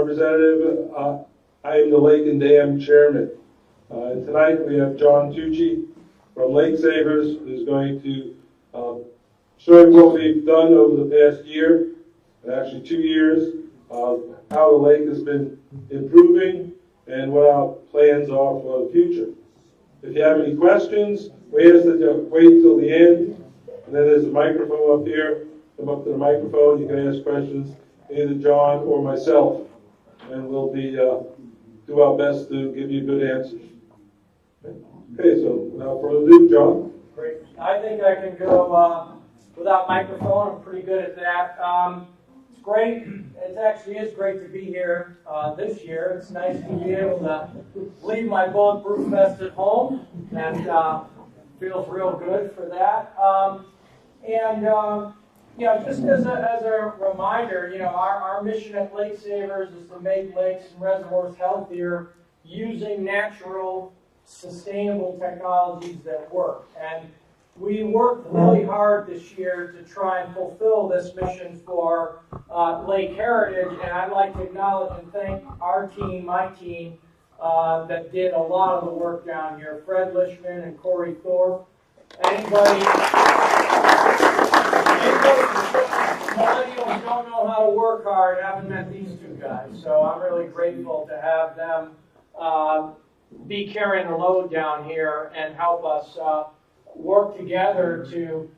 Representative. I am the Lake and Dam Chairman. And tonight we have John Tucci from Lake Savers, who's going to show you what we've done over the past year, and actually 2 years, how the lake has been improving and what our plans are for the future. If you have any questions, we ask that you wait till the end, and then there's a microphone up here. Come up to the microphone, you can ask questions, either John or myself, and we'll do our best to give you good answers. Okay, so without further ado, John. Great. I think I can go without microphone. I'm pretty good at that. It's great. It actually is great to be here this year. It's nice to be able to leave my bulletproof vest at home, and feels real good for that. Just as a reminder, our mission at Lake Savers is to make lakes and reservoirs healthier using natural, sustainable technologies that work. And we worked really hard this year to try and fulfill this mission for Lake Heritage, and I'd like to acknowledge and thank our team, my team, that did a lot of the work down here. Fred Lishman and Corey Thorpe. Anybody millennials don't know how to work hard, haven't met these two guys. So I'm really grateful to have them be carrying the load down here and help us work together to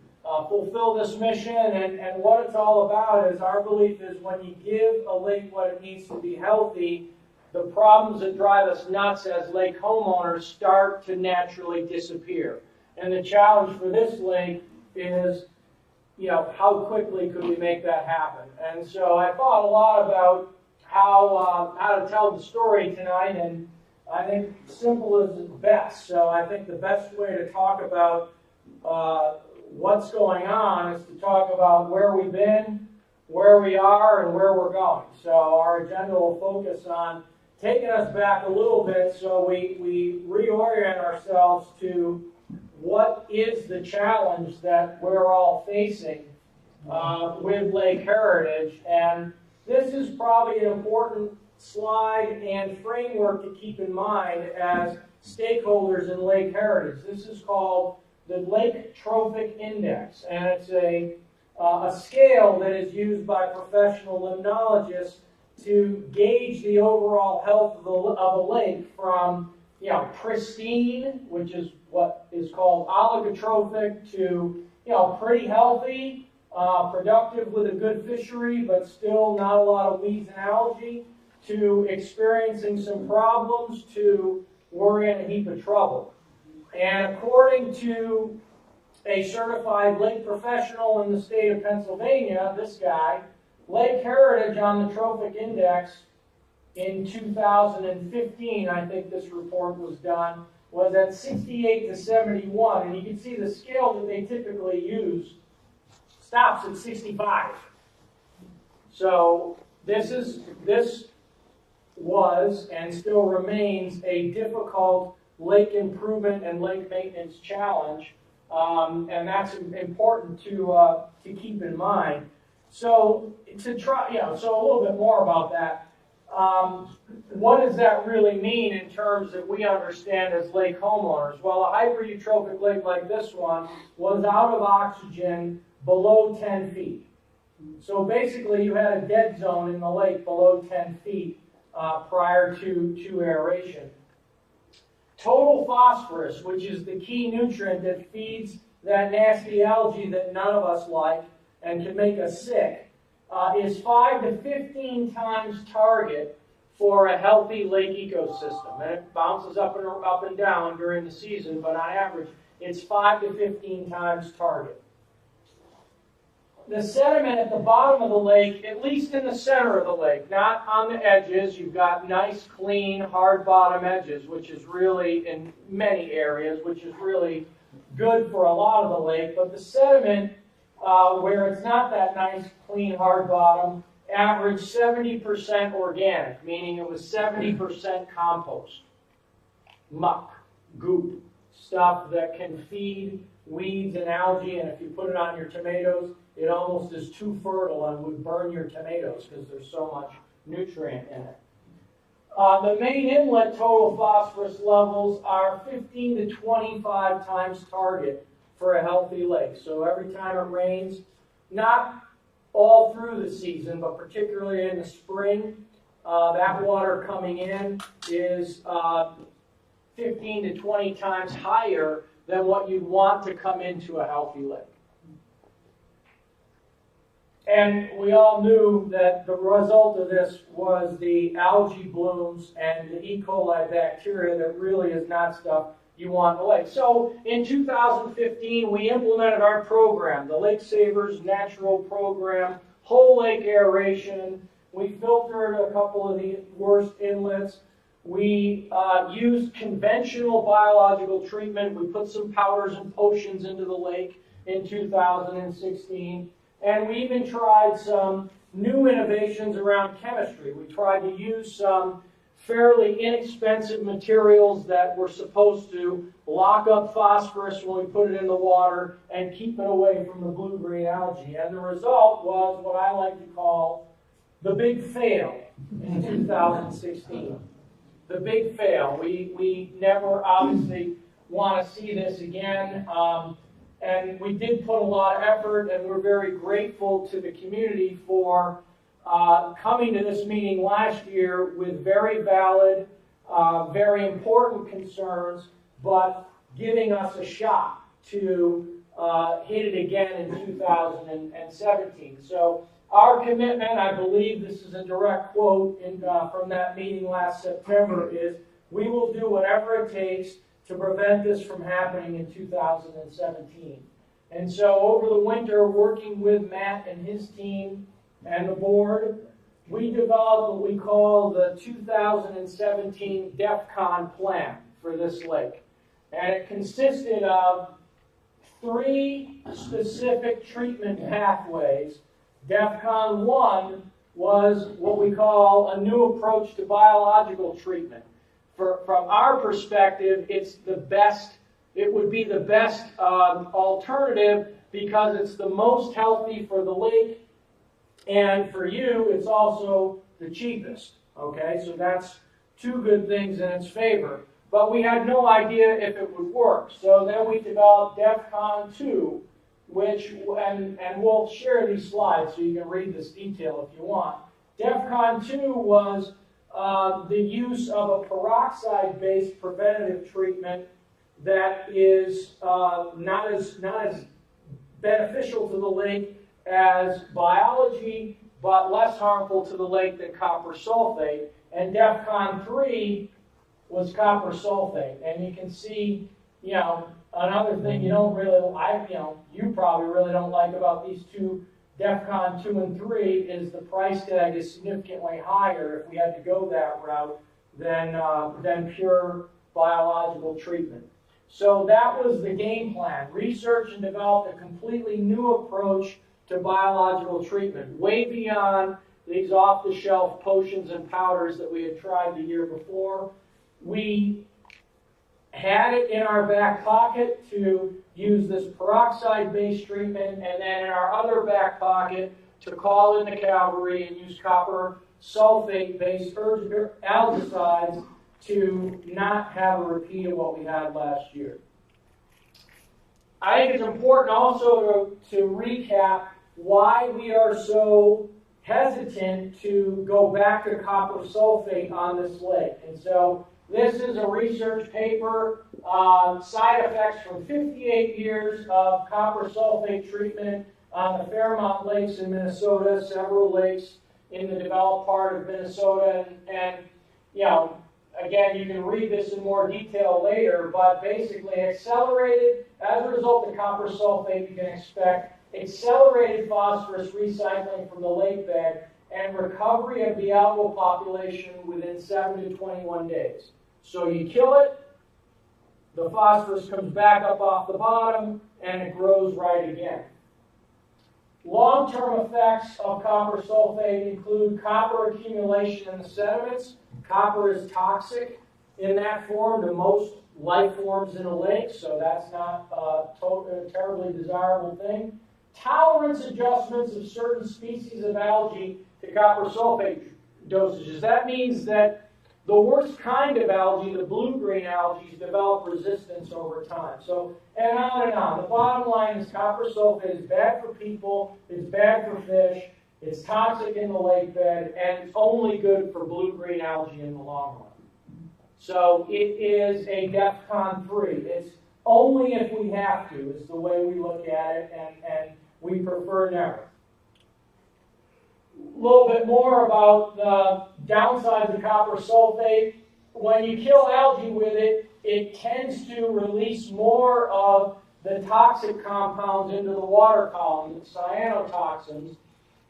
fulfill this mission. And what it's all about is, our belief is, when you give a lake what it needs to be healthy, the problems that drive us nuts as lake homeowners start to naturally disappear. And the challenge for this lake is, how quickly could we make that happen? And so I thought a lot about how to tell the story tonight, and I think simple is best. So I think the best way to talk about what's going on is to talk about where we've been, where we are, and where we're going. So our agenda will focus on taking us back a little bit, so we reorient ourselves to what is the challenge that we're all facing with Lake Heritage. And this is probably an important slide and framework to keep in mind as stakeholders in Lake Heritage. This is called the Lake Trophic Index, and it's a scale that is used by professional limnologists to gauge the overall health of a lake from pristine, which is what is called oligotrophic, to pretty healthy, productive with a good fishery, but still not a lot of weeds and algae, to experiencing some problems, to we're in a heap of trouble. And according to a certified lake professional in the state of Pennsylvania, this guy, Lake Heritage on the Trophic Index in 2015, I think this report was done, was at 68 to 71. And you can see the scale that they typically use stops at 65. So this was and still remains a difficult lake improvement and lake maintenance challenge, and that's important to keep in mind. So so a little bit more about that. What does that really mean in terms that we understand as lake homeowners? Well, a hyper-eutrophic lake like this one was out of oxygen below 10 feet. So basically you had a dead zone in the lake below 10 feet prior to aeration. Total phosphorus, which is the key nutrient that feeds that nasty algae that none of us like and can make us sick, is 5 to 15 times target for a healthy lake ecosystem. And it bounces up and down during the season, but on average, it's 5 to 15 times target. The sediment at the bottom of the lake, at least in the center of the lake, not on the edges, you've got nice, clean, hard bottom edges, which is really, in many areas, which is really good for a lot of the lake, but the sediment, where it's not that nice, clean, hard bottom, averaged 70% organic, meaning it was 70% compost, muck, goop, stuff that can feed weeds and algae, and if you put it on your tomatoes, it almost is too fertile and would burn your tomatoes because there's so much nutrient in it. The main inlet total phosphorus levels are 15 to 25 times target for a healthy lake. So every time it rains, not all through the season, but particularly in the spring, that water coming in is 15 to 20 times higher than what you'd want to come into a healthy lake. And we all knew that the result of this was the algae blooms and the E. coli bacteria that really is not stuff you want in the lake. So in 2015, we implemented our program, the Lake Savers Natural Program, whole lake aeration. We filtered a couple of the worst inlets. We used conventional biological treatment. We put some powders and potions into the lake in 2016. And we even tried some new innovations around chemistry. We tried to use some fairly inexpensive materials that were supposed to lock up phosphorus when we put it in the water and keep it away from the blue-green algae. And the result was what I like to call the big fail in 2016. The big fail. We never obviously want to see this again. And we did put a lot of effort, and we're very grateful to the community for coming to this meeting last year with very valid, very important concerns, but giving us a shot to hit it again in 2017. So our commitment, I believe this is a direct quote from that meeting last September, is we will do whatever it takes to prevent this from happening in 2017. And so over the winter, working with Matt and his team and the board, we developed what we call the 2017 DEFCON plan for this lake. And it consisted of 3 specific treatment pathways. DEFCON 1 was what we call a new approach to biological treatment. From our perspective, it's the best. It would be the best alternative because it's the most healthy for the lake, and for you, it's also the cheapest. Okay, so that's 2 good things in its favor. But we had no idea if it would work. So then we developed DEFCON 2, which, and we'll share these slides so you can read this detail if you want. DEFCON 2 was the use of a peroxide-based preventative treatment that is not as beneficial to the lake as biology, but less harmful to the lake than copper sulfate. And DEFCON 3 was copper sulfate. And you can see, another thing you don't really like, you probably really don't like about these 2, DEFCON 2 and 3, is the price tag is significantly higher if we had to go that route than pure biological treatment. So that was the game plan. Research and developed a completely new approach to biological treatment, way beyond these off-the-shelf potions and powders that we had tried the year before. We had it in our back pocket to use this peroxide-based treatment, and then in our other back pocket to call in the cavalry and use copper sulfate-based algicides to not have a repeat of what we had last year. I think it's important also to recap why we are so hesitant to go back to copper sulfate on this lake. And so this is a research paper, side effects from 58 years of copper sulfate treatment on the Fairmont Lakes in Minnesota, several lakes in the developed part of Minnesota. And again, you can read this in more detail later, but basically accelerated, as a result of copper sulfate, you can expect accelerated phosphorus recycling from the lake bed and recovery of the algal population within 7 to 21 days. So you kill it, the phosphorus comes back up off the bottom, and it grows right again. Long-term effects of copper sulfate include copper accumulation in the sediments. Copper is toxic in that form to most life forms in a lake, so that's not a terribly desirable thing. Tolerance adjustments of certain species of algae to copper sulfate dosages. That means that the worst kind of algae, the blue-green algae, develop resistance over time. So, and on and on. The bottom line is copper sulfate is bad for people, it's bad for fish, it's toxic in the lake bed, and it's only good for blue-green algae in the long run. So it is a DEFCON 3. It's only if we have to, is the way we look at it, and we prefer never. A little bit more about the downsides of copper sulfate. When you kill algae with it, it tends to release more of the toxic compounds into the water column, the cyanotoxins.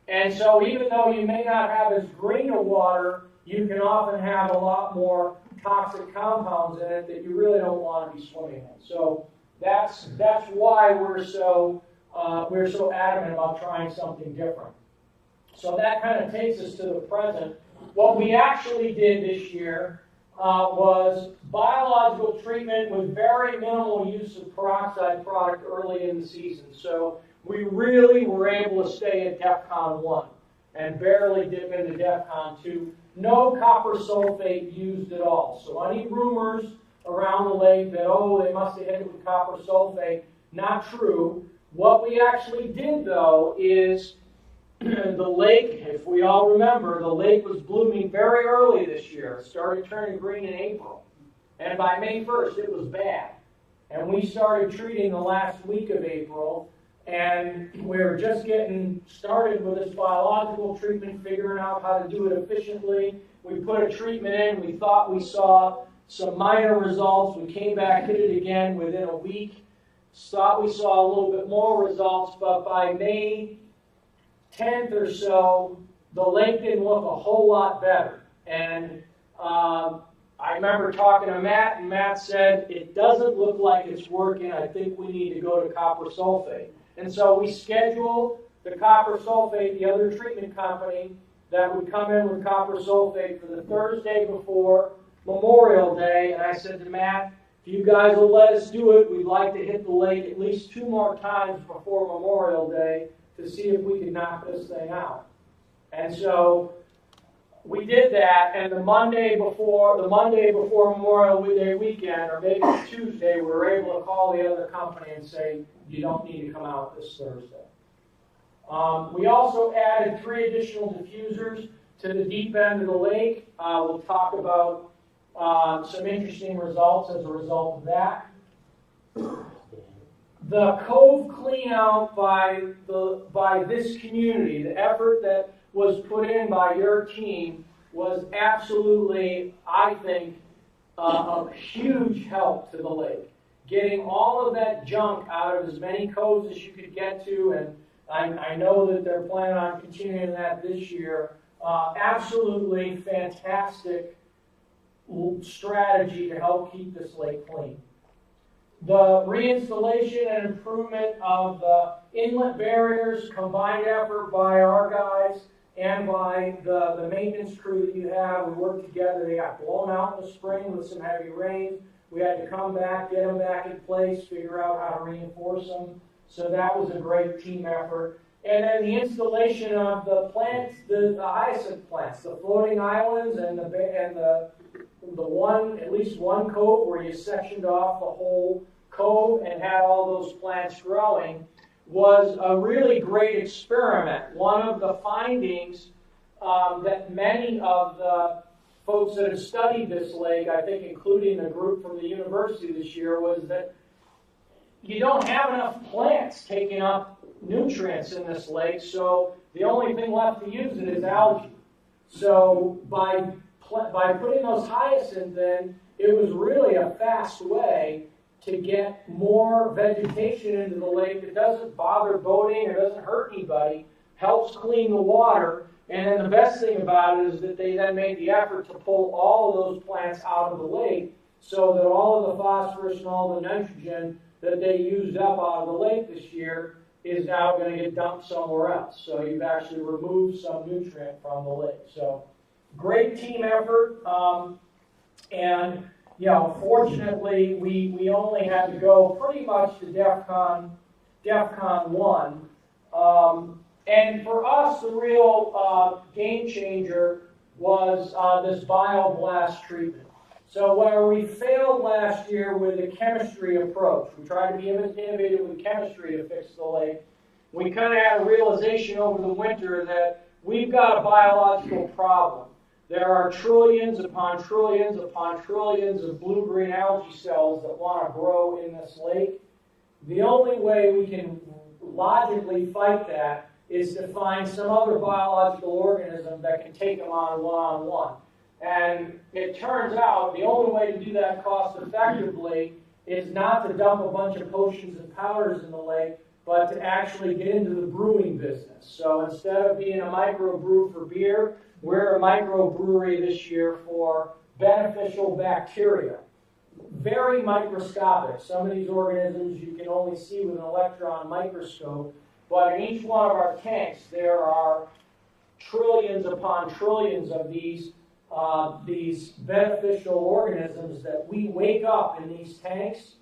And so even though you may not have as green a water, you can often have a lot more toxic compounds in it that you really don't want to be swimming in. So that's why we're so adamant about trying something different. So that kind of takes us to the present. What we actually did this year was biological treatment with very minimal use of peroxide product early in the season. So we really were able to stay at DEFCON 1 and barely dip into DEFCON 2. No copper sulfate used at all. So any rumors around the lake that, oh, they must have hit it with copper sulfate, not true. What we actually did, though, is the lake, if we all remember, the lake was blooming very early this year. It started turning green in April. And by May 1st, it was bad. And we started treating the last week of April, and we were just getting started with this biological treatment, figuring out how to do it efficiently. We put a treatment in. We thought we saw some minor results. We came back, hit it again within a week. Thought we saw a little bit more results, but by May 10th or so, the lake didn't look a whole lot better. And I remember talking to Matt, and Matt said, it doesn't look like it's working. I think we need to go to copper sulfate. And so we scheduled the copper sulfate, the other treatment company, that would come in with copper sulfate for the Thursday before Memorial Day. And I said to Matt, if you guys will let us do it, we'd like to hit the lake at least 2 more times before Memorial Day to see if we could knock this thing out. And so we did that, and the Monday before Memorial Day weekend, or maybe Tuesday, we were able to call the other company and say, you don't need to come out this Thursday. We also added 3 additional diffusers to the deep end of the lake. We'll talk about some interesting results as a result of that. The cove cleanout by this community, the effort that was put in by your team was absolutely, I think, a huge help to the lake. Getting all of that junk out of as many coves as you could get to, and I know that they're planning on continuing that this year. Absolutely fantastic strategy to help keep this lake clean. The reinstallation and improvement of the inlet barriers, combined effort by our guys and by the maintenance crew that you have. We worked together. They got blown out in the spring with some heavy rain. We had to come back, get them back in place, figure out how to reinforce them. So that was a great team effort. And then the installation of the plants, the hyacinth plants, the floating islands, and the one, at least one cove where you sectioned off the whole cove and had all those plants growing, was a really great experiment. One of the findings that many of the folks that have studied this lake, I think including the group from the university this year, was that you don't have enough plants taking up nutrients in this lake, so the only thing left to use it is algae. So by putting those hyacinths in, it was really a fast way to get more vegetation into the lake that doesn't bother boating or doesn't hurt anybody, helps clean the water, and then the best thing about it is that they then made the effort to pull all of those plants out of the lake so that all of the phosphorus and all the nitrogen that they used up out of the lake this year is now going to get dumped somewhere else. So you've actually removed some nutrient from the lake. So great team effort, and fortunately we only had to go pretty much to DEFCON 1. And for us, the real game changer was this bioblast treatment. So where we failed last year with the chemistry approach, we tried to be innovative with chemistry to fix the lake, we kind of had a realization over the winter that we've got a biological problem. There are trillions upon trillions upon trillions of blue-green algae cells that want to grow in this lake. The only way we can logically fight that is to find some other biological organism that can take them on one-on-one. And it turns out the only way to do that cost effectively is not to dump a bunch of potions and powders in the lake, but to actually get into the brewing business. So instead of being a microbrew for beer, we're a microbrewery this year for beneficial bacteria. Very microscopic. Some of these organisms you can only see with an electron microscope, but in each one of our tanks there are trillions upon trillions of these beneficial organisms that we wake up in these tanks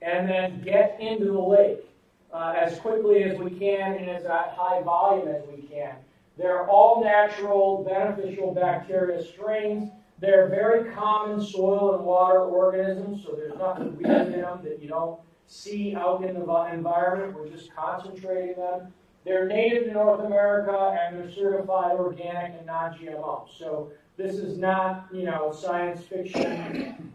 and then get into the lake as quickly as we can and as high volume as we can. They're all natural, beneficial bacteria strains. They're very common soil and water organisms, so there's nothing weird in them that you don't see out in the environment. We're just concentrating them. They're native to North America, and they're certified organic and non-GMO. So this is not, science fiction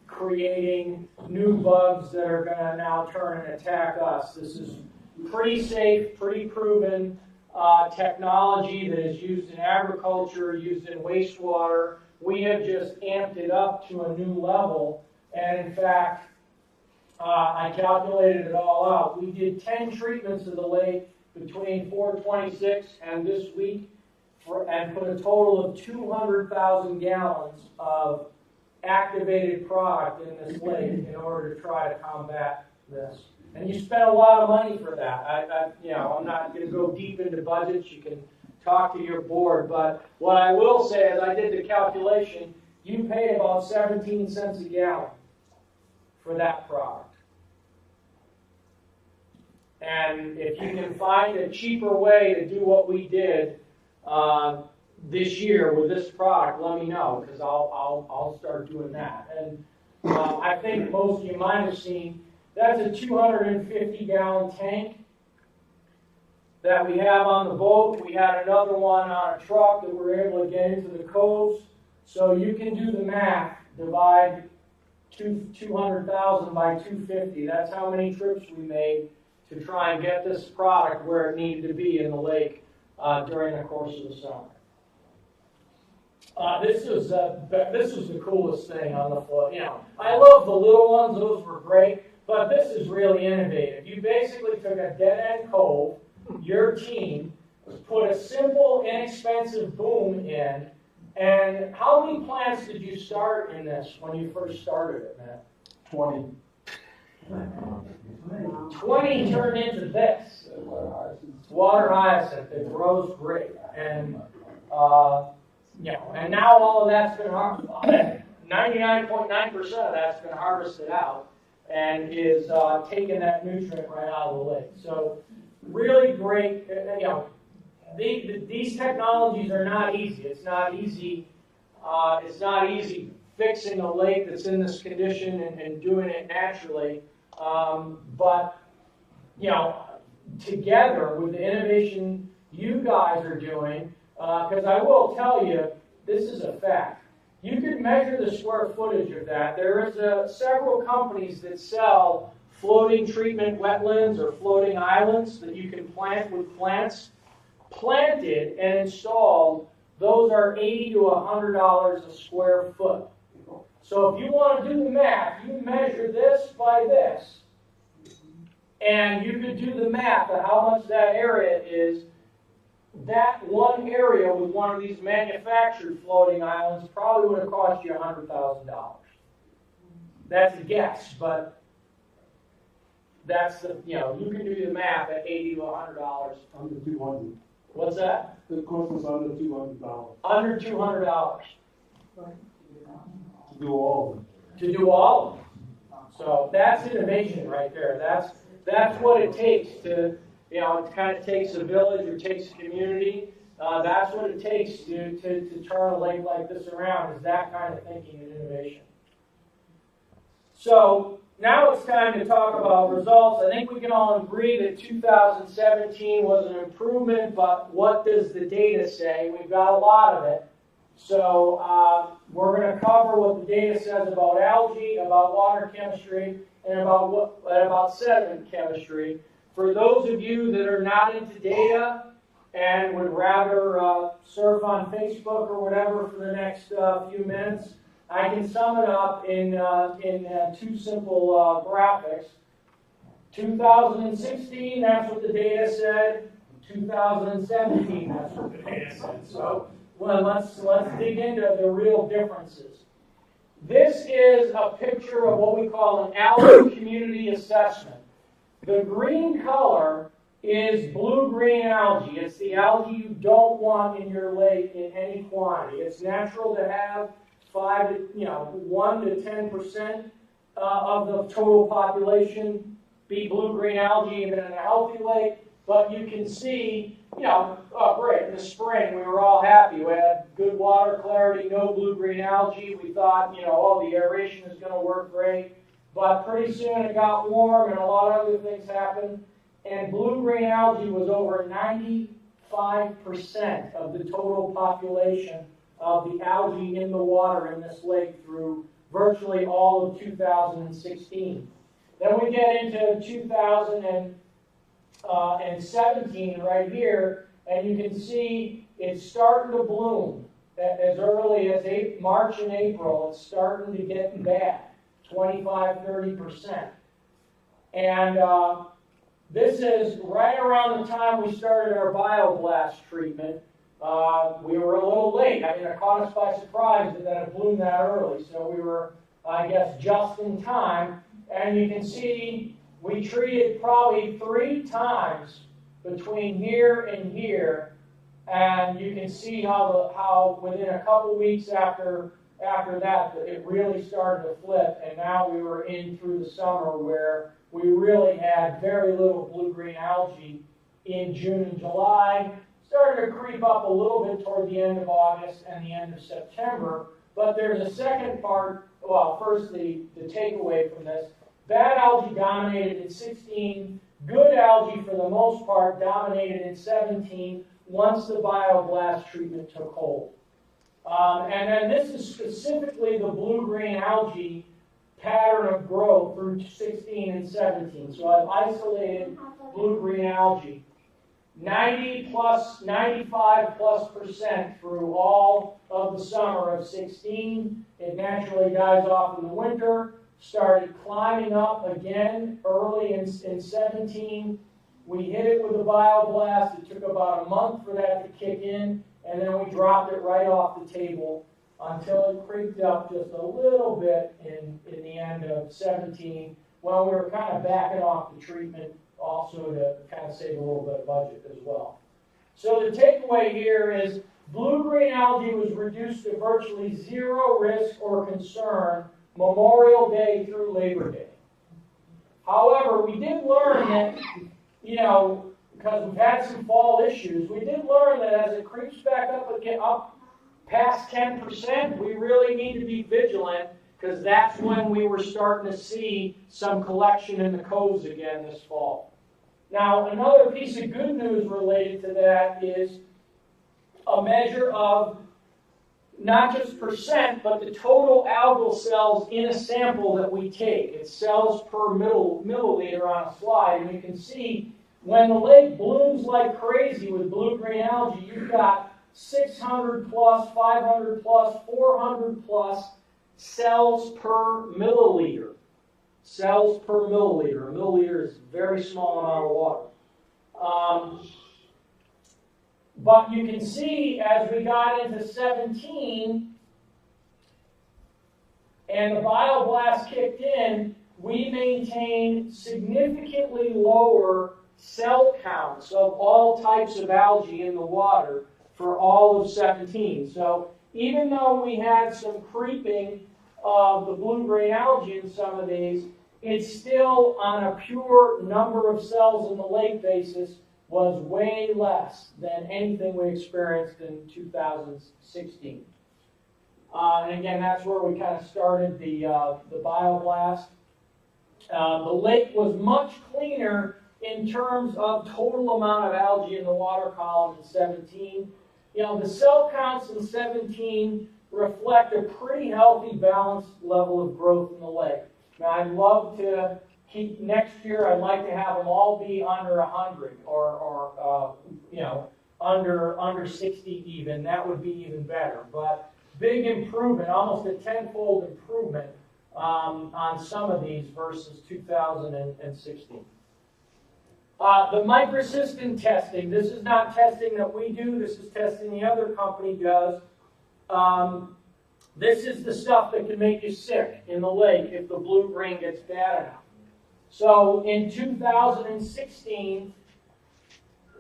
creating new bugs that are going to now turn and attack us. This is pretty safe, pretty proven technology that is used in agriculture, used in wastewater. We have just amped it up to a new level, and in fact, I calculated it all out. We did 10 treatments of the lake between 4/26 and this week, and put a total of 200,000 gallons of activated product in this lake in order to try to combat this. And you spend a lot of money for that. I'm not going to go deep into budgets. You can talk to your board. But what I will say is I did the calculation. You pay about 17 cents a gallon for that product. And if you can find a cheaper way to do what we did this year with this product, let me know, because I'll start doing that. And I think most of you might have seen that's a 250-gallon tank that we have on the boat. We had another one on a truck that we're able to get into the coves. So you can do the math. Divide 200,000 by 250. That's how many trips we made to try and get this product where it needed to be in the lake during the course of the summer. This was the coolest thing on the float. I love the little ones; those were great. But this is really innovative. You basically took a dead-end cove, your team, put a simple, inexpensive boom in, and how many plants did you start in this when you first started it, Matt? 20. 20 turned into this. Water hyacinth. It grows great. And, and now all of that's been harvested. 99.9% of that's been harvested out and is taking that nutrient right out of the lake. So really great. These technologies are not easy. It's not easy. It's not easy fixing a lake that's in this condition and doing it naturally. But together with the innovation you guys are doing, because I will tell you, this is a fact. You can measure the square footage of that. There is several companies that sell floating treatment wetlands or floating islands that you can plant with plants. Planted and installed, those are $80 to $100 a square foot. So if you want to do the math, you measure this by this. And you could do the math of how much that area is. That one area with one of these manufactured floating islands probably would have cost you $100,000. That's a guess, but that's the, you can do the math at $80 to $100. Under 200. What's that? The cost was under $200. Under $200. To do all of them. To do all of them. So that's innovation right there. That's what it takes to, it kind of takes a village or takes a community That's what it takes to turn a lake like this around, is that kind of thinking and innovation. So now it's time to talk about results. I think we can all agree that 2017 was an improvement, but what does the data say? We've got a lot of it. So we're going to cover what the data says about algae, about water chemistry, and about sediment chemistry. For those of you that are not into data and would rather surf on Facebook or whatever for the next few minutes, I can sum it up in two simple graphics. 2016, that's what the data said. 2017, that's what the data said. So, well, let's dig into the real differences. This is a picture of what we call an algae community assessment. The green color is blue-green algae. It's the algae you don't want in your lake in any quantity. It's natural to have 1 to 10% of the total population be blue-green algae even in a healthy lake. But you can see, great, in the spring we were all happy. We had good water clarity, no blue-green algae. We thought, the aeration is going to work great. But pretty soon it got warm and a lot of other things happened. And blue-green algae was over 95% of the total population of the algae in the water in this lake through virtually all of 2016. Then we get into 2017 right here, and you can see it's starting to bloom. As early as March and April, it's starting to get bad, 25-30%. And this is right around the time we started our bioblast treatment. We were a little late. I mean, it caught us by surprise that it bloomed that early. So we were, I guess, just in time. And you can see we treated probably 3 times between here and here. And you can see how within a couple weeks after that, it really started to flip. And now we were in through the summer where we really had very little blue-green algae in June and July. Started to creep up a little bit toward the end of August and the end of September. But there's a second part. Well, first the takeaway from this. Bad algae dominated in 16. Good algae, for the most part, dominated in 17 once the bioblast treatment took hold. And then this is specifically the blue-green algae pattern of growth through 16 and 17. So I've isolated blue-green algae. 95+% through all of the summer of 16. It naturally dies off in the winter. Started climbing up again early in 17. We hit it with a bioblast. It took about a month for that to kick in, and then we dropped it right off the table until it creeped up just a little bit in the end of 17. Well, we were kind of backing off the treatment also to kind of save a little bit of budget as well. So the takeaway here is blue-green algae was reduced to virtually zero risk or concern Memorial Day through Labor Day. However, we did learn that, because we've had some fall issues, we did learn that as it creeps back up past 10%, we really need to be vigilant, because that's when we were starting to see some collection in the coves again this fall. Now, another piece of good news related to that is a measure of not just percent, but the total algal cells in a sample that we take. It's cells per milliliter on a slide, and you can see when the lake blooms like crazy with blue-green algae, you've got 600 plus, 500 plus, 400 plus cells per milliliter. Cells per milliliter. A milliliter is a very small amount of water. But you can see as we got into 17 and the bioblast kicked in, we maintained significantly lower cell counts of all types of algae in the water for all of 17. So even though we had some creeping of the blue-green algae in some of these, it's still on a pure number of cells in the lake basis was way less than anything we experienced in 2016. And again, that's where we kind of started the bioblast. The lake was much cleaner in terms of total amount of algae in the water column in 17. You know, the cell counts in 17 reflect a pretty healthy, balanced level of growth in the lake. Now, I'd love to keep next year. I'd like to have them all be under 100, or you know, under 60 even. That would be even better. But big improvement, almost a tenfold improvement on some of these versus 2016. The microcystin testing. This is not testing that we do. This is testing the other company does. This is the stuff that can make you sick in the lake if the blue-green gets bad enough. So in 2016,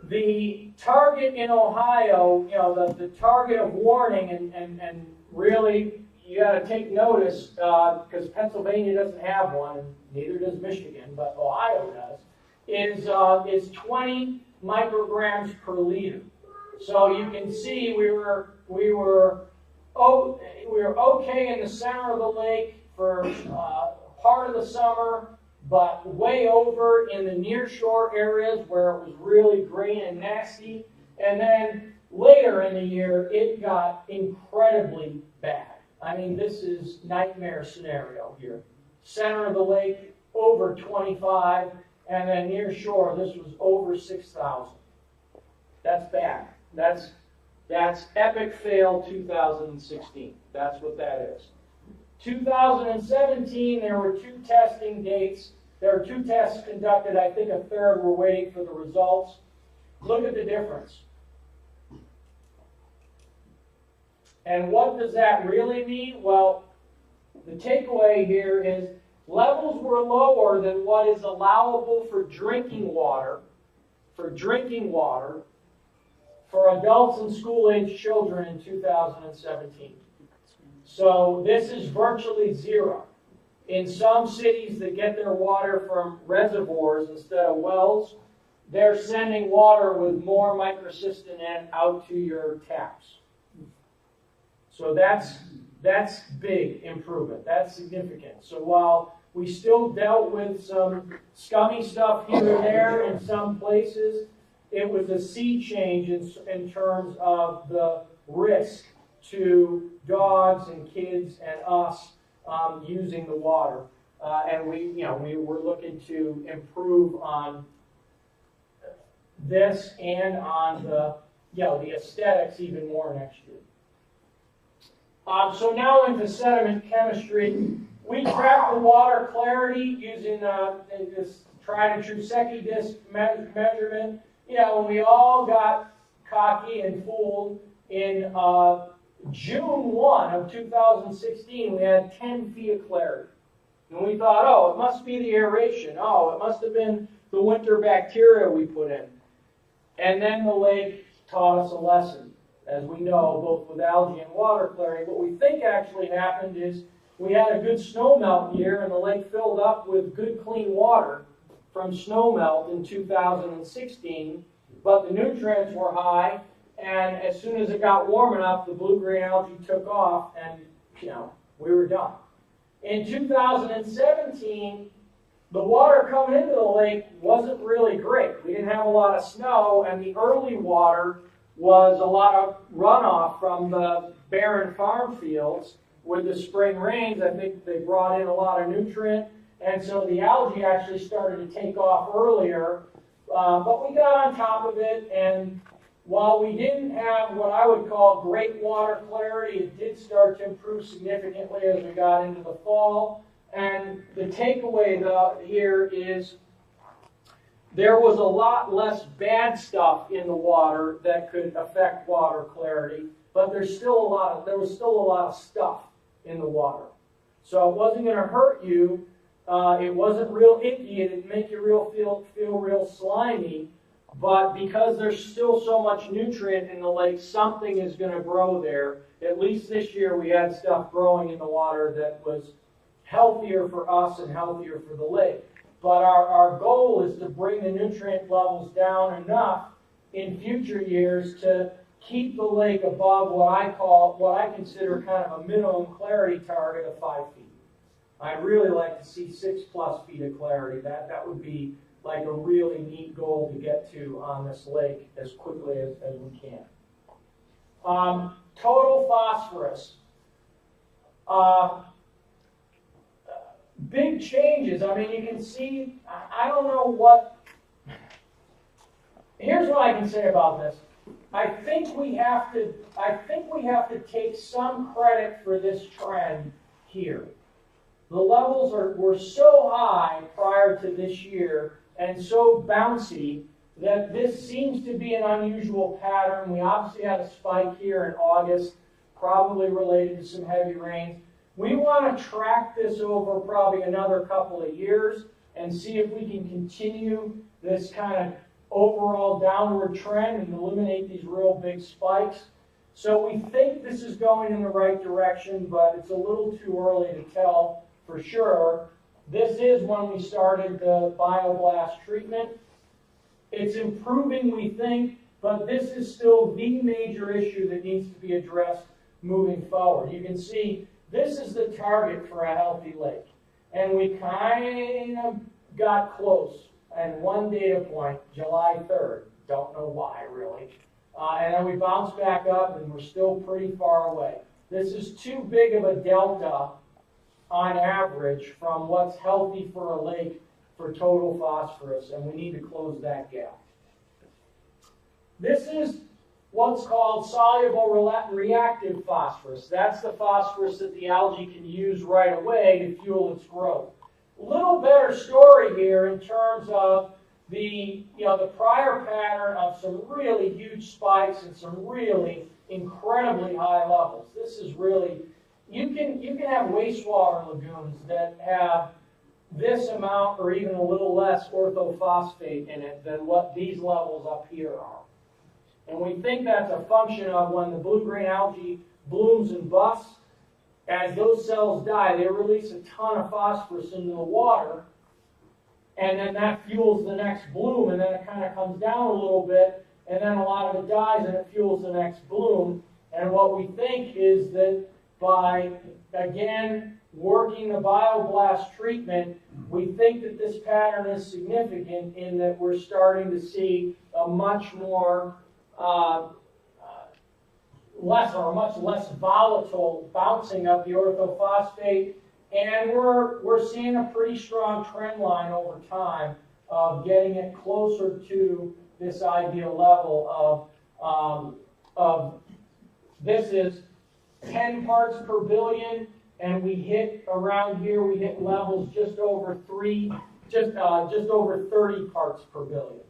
the target in Ohio, you know, the target of warning, and really you got to take notice because Pennsylvania doesn't have one, and neither does Michigan, but Ohio does, is 20 micrograms per liter. So you can see we were okay in the center of the lake for part of the summer, but way over in the nearshore areas where it was really green and nasty. And then later in the year, it got incredibly bad. I mean, this is nightmare scenario here. Center of the lake, over 25, and then nearshore, this was over 6,000. That's bad. That's epic fail 2016. That's what that is. 2017, there were 2 testing dates. There were 2 tests conducted. I think a third. We're waiting for the results. Look at the difference. And what does that really mean? Well, the takeaway here is levels were lower than what is allowable for drinking water, for adults and school-age children in 2017. So this is virtually zero. In some cities that get their water from reservoirs instead of wells, they're sending water with more microcystin in out to your taps. So that's big improvement. That's significant. So while we still dealt with some scummy stuff here and there in some places, it was a sea change in terms of the risk to dogs and kids and us using the water. And we were looking to improve on this and on the aesthetics even more next year. So now into sediment chemistry. We track the water clarity using this tried and true Secchi disc measurement. You know, we all got cocky and fooled. In June 1 of 2016, we had 10 feet of clarity. And we thought, oh, it must be the aeration. Oh, it must have been the winter bacteria we put in. And then the lake taught us a lesson. As we know, both with algae and water clarity, what we think actually happened is we had a good snowmelt year and the lake filled up with good clean water from snowmelt in 2016, but the nutrients were high, and as soon as it got warm enough, the blue-green algae took off, and we were done. In 2017, the water coming into the lake wasn't really great. We didn't have a lot of snow, and the early water was a lot of runoff from the barren farm fields. With the spring rains, I think they brought in a lot of nutrient, and so the algae actually started to take off earlier, but we got on top of it, and while we didn't have what I would call great water clarity, it did start to improve significantly as we got into the fall. And the takeaway here is there was a lot less bad stuff in the water that could affect water clarity, but there was still a lot of stuff in the water. So it wasn't going to hurt you. It wasn't real icky. It didn't make you feel real slimy. But because there's still so much nutrient in the lake, something is going to grow there. At least this year we had stuff growing in the water that was healthier for us and healthier for the lake. But our goal is to bring the nutrient levels down enough in future years to keep the lake above what I consider kind of a minimum clarity target of 5 feet. I'd really like to see 6+ feet of clarity. That would be like a really neat goal to get to on this lake as quickly as we can. Total phosphorus. Big changes. I mean, you can see, I don't know what, here's what I can say about this. I think we have to take some credit for this trend here. The levels were so high prior to this year and so bouncy that this seems to be an unusual pattern. We obviously had a spike here in August, probably related to some heavy rains. We want to track this over probably another couple of years and see if we can continue this kind of overall downward trend and eliminate these real big spikes. So we think this is going in the right direction, but it's a little too early to tell for sure. This is when we started the bioblast treatment. It's improving, we think, but this is still the major issue that needs to be addressed moving forward. You can see this is the target for a healthy lake. And we kind of got close. And one data point, July 3rd, don't know why really. And then we bounced back up and we're still pretty far away. This is too big of a delta on average from what's healthy for a lake for total phosphorus, and we need to close that gap. This is what's called soluble reactive phosphorus. That's the phosphorus that the algae can use right away to fuel its growth. Little better story here in terms of the prior pattern of some really huge spikes and some really incredibly high levels. This is really, you can have wastewater lagoons that have this amount or even a little less orthophosphate in it than what these levels up here are. And we think that's a function of when the blue-green algae blooms and busts. As those cells die, they release a ton of phosphorus into the water, and then that fuels the next bloom, and then it kind of comes down a little bit, and then a lot of it dies, and it fuels the next bloom. And what we think is that by, again, working the bioblast treatment, we think that this pattern is significant in that we're starting to see a much more much less volatile bouncing of the orthophosphate, and we're seeing a pretty strong trend line over time of getting it closer to this ideal level of this is 10 parts per billion, and we hit around here, we hit levels just over 30 parts per billion.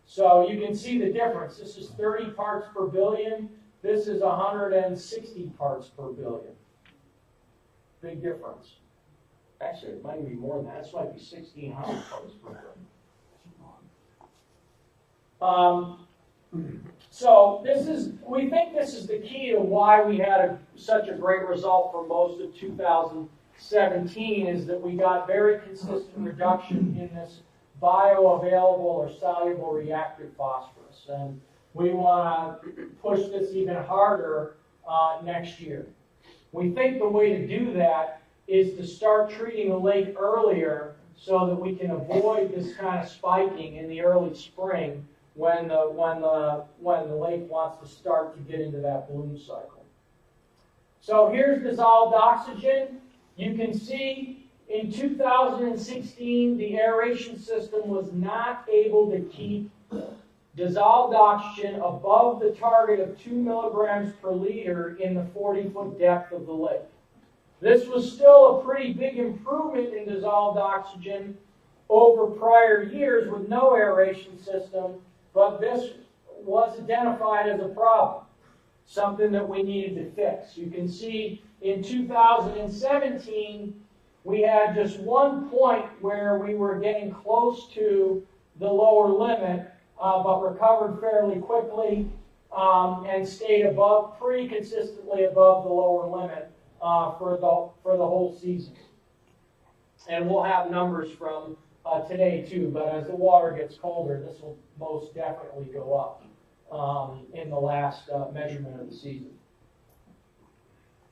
So you can see the difference. This is 30 parts per billion. This is 160 parts per billion. Big difference. Actually, it might be more than that. This might be 1,600 parts per billion. So we think this is the key to why we had such a great result for most of 2017 is that we got very consistent reduction in this bioavailable or soluble reactive phosphorus. And we want to push this even harder next year. We think the way to do that is to start treating the lake earlier so that we can avoid this kind of spiking in the early spring when the lake wants to start to get into that bloom cycle. So here's dissolved oxygen. You can see in 2016 the aeration system was not able to keep dissolved oxygen above the target of 2 milligrams per liter in the 40-foot depth of the lake. This was still a pretty big improvement in dissolved oxygen over prior years with no aeration system, but this was identified as a problem, something that we needed to fix. You can see in 2017, we had just one point where we were getting close to the lower limit, but recovered fairly quickly and stayed pretty consistently above the lower limit for the whole season. And we'll have numbers from today too, but as the water gets colder, this will most definitely go up in the last measurement of the season.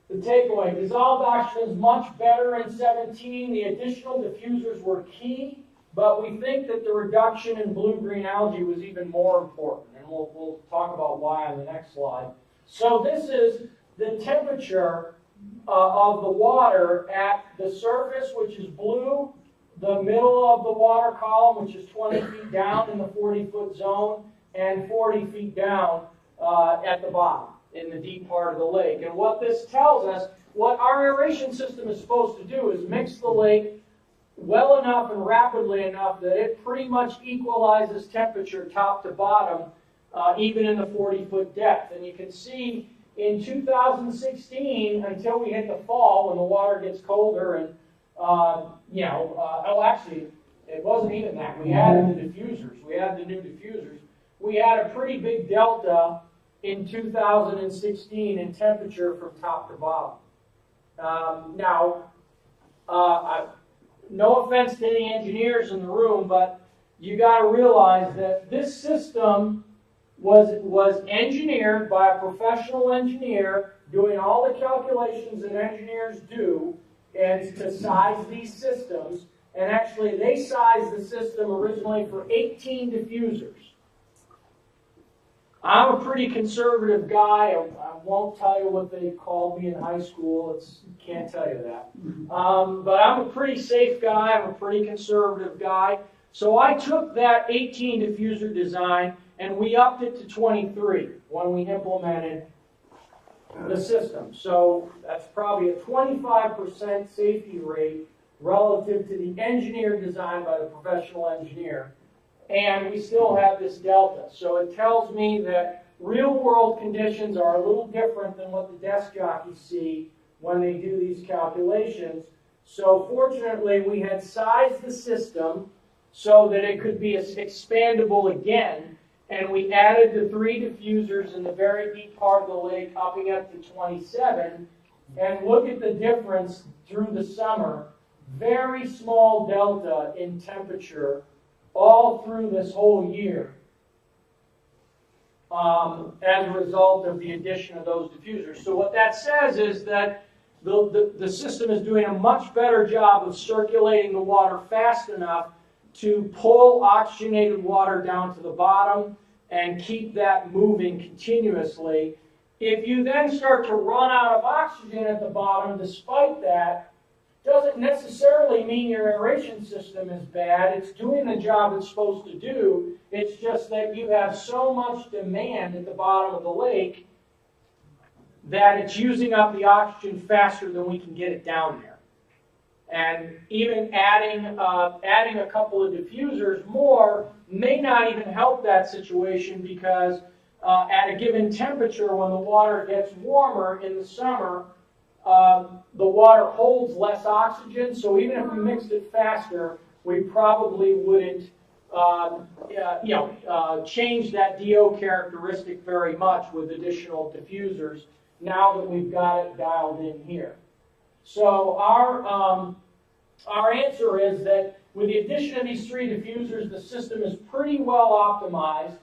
The takeaway, dissolved oxygen is much better in 17. The additional diffusers were key, but we think that the reduction in blue-green algae was even more important, and we'll talk about why on the next slide. So this is the temperature of the water at the surface, which is blue, the middle of the water column, which is 20 feet down in the 40-foot zone, and 40 feet down at the bottom in the deep part of the lake. And what this tells us, what our aeration system is supposed to do is mix the lake well enough and rapidly enough that it pretty much equalizes temperature top to bottom, even in the 40-foot depth. And you can see in 2016, until we hit the fall when the water gets colder and, actually, it wasn't even that. We added the diffusers. We added the new diffusers. We had a pretty big delta in 2016 in temperature from top to bottom. No offense to any engineers in the room, but you got to realize that this system was engineered by a professional engineer doing all the calculations that engineers do and to size these systems. And actually, they sized the system originally for 18 diffusers. I'm a pretty conservative guy. I won't tell you what they called me in high school. Can't tell you that. But I'm a pretty safe guy. I'm a pretty conservative guy. So I took that 18 diffuser design and we upped it to 23 when we implemented the system. So that's probably a 25% safety rate relative to the engineered design by the professional engineer. And we still have this delta. So it tells me that real-world conditions are a little different than what the desk jockeys see when they do these calculations. So fortunately, we had sized the system so that it could be expandable again. And we added the 3 diffusers in the very deep part of the lake, upping up to 27. And look at the difference through the summer. Very small delta in temperature all through this whole year as a result of the addition of those diffusers. So what that says is that the system is doing a much better job of circulating the water fast enough to pull oxygenated water down to the bottom and keep that moving continuously. If you then start to run out of oxygen at the bottom, despite that, doesn't necessarily mean your aeration system is bad. It's doing the job it's supposed to do. It's just that you have so much demand at the bottom of the lake that it's using up the oxygen faster than we can get it down there. And even adding a couple of diffusers more may not even help that situation because at a given temperature, when the water gets warmer in the summer, the water holds less oxygen, so even if we mixed it faster, we probably wouldn't change that DO characteristic very much with additional diffusers now that we've got it dialed in here. So our answer is that with the addition of these 3 diffusers, the system is pretty well optimized.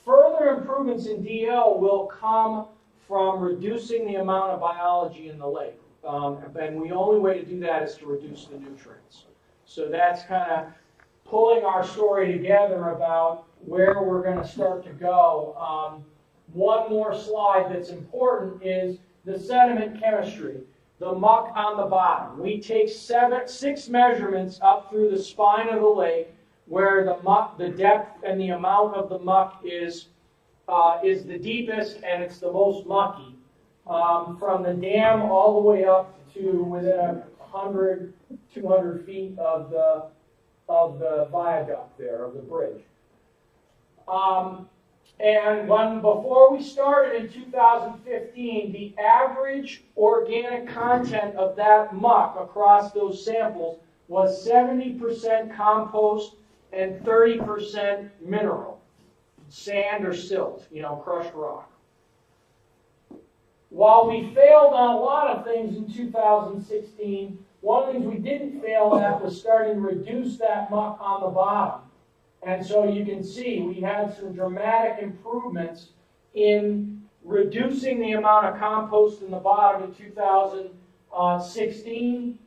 Further improvements in DO will come from reducing the amount of biology in the lake. And the only way to do that is to reduce the nutrients. So that's kind of pulling our story together about where we're going to start to go. One more slide that's important is the sediment chemistry, the muck on the bottom. We take 6 measurements up through the spine of the lake where the muck, the depth and the amount of the muck is the deepest and it's the most mucky. From the dam all the way up to within 100, 200 feet of the viaduct there, of the bridge. And before we started in 2015, the average organic content of that muck across those samples was 70% compost and 30% mineral, sand or silt, crushed rock. While we failed on a lot of things in 2016, one of the things we didn't fail at was starting to reduce that muck on the bottom. And so you can see we had some dramatic improvements in reducing the amount of compost in the bottom in 2016.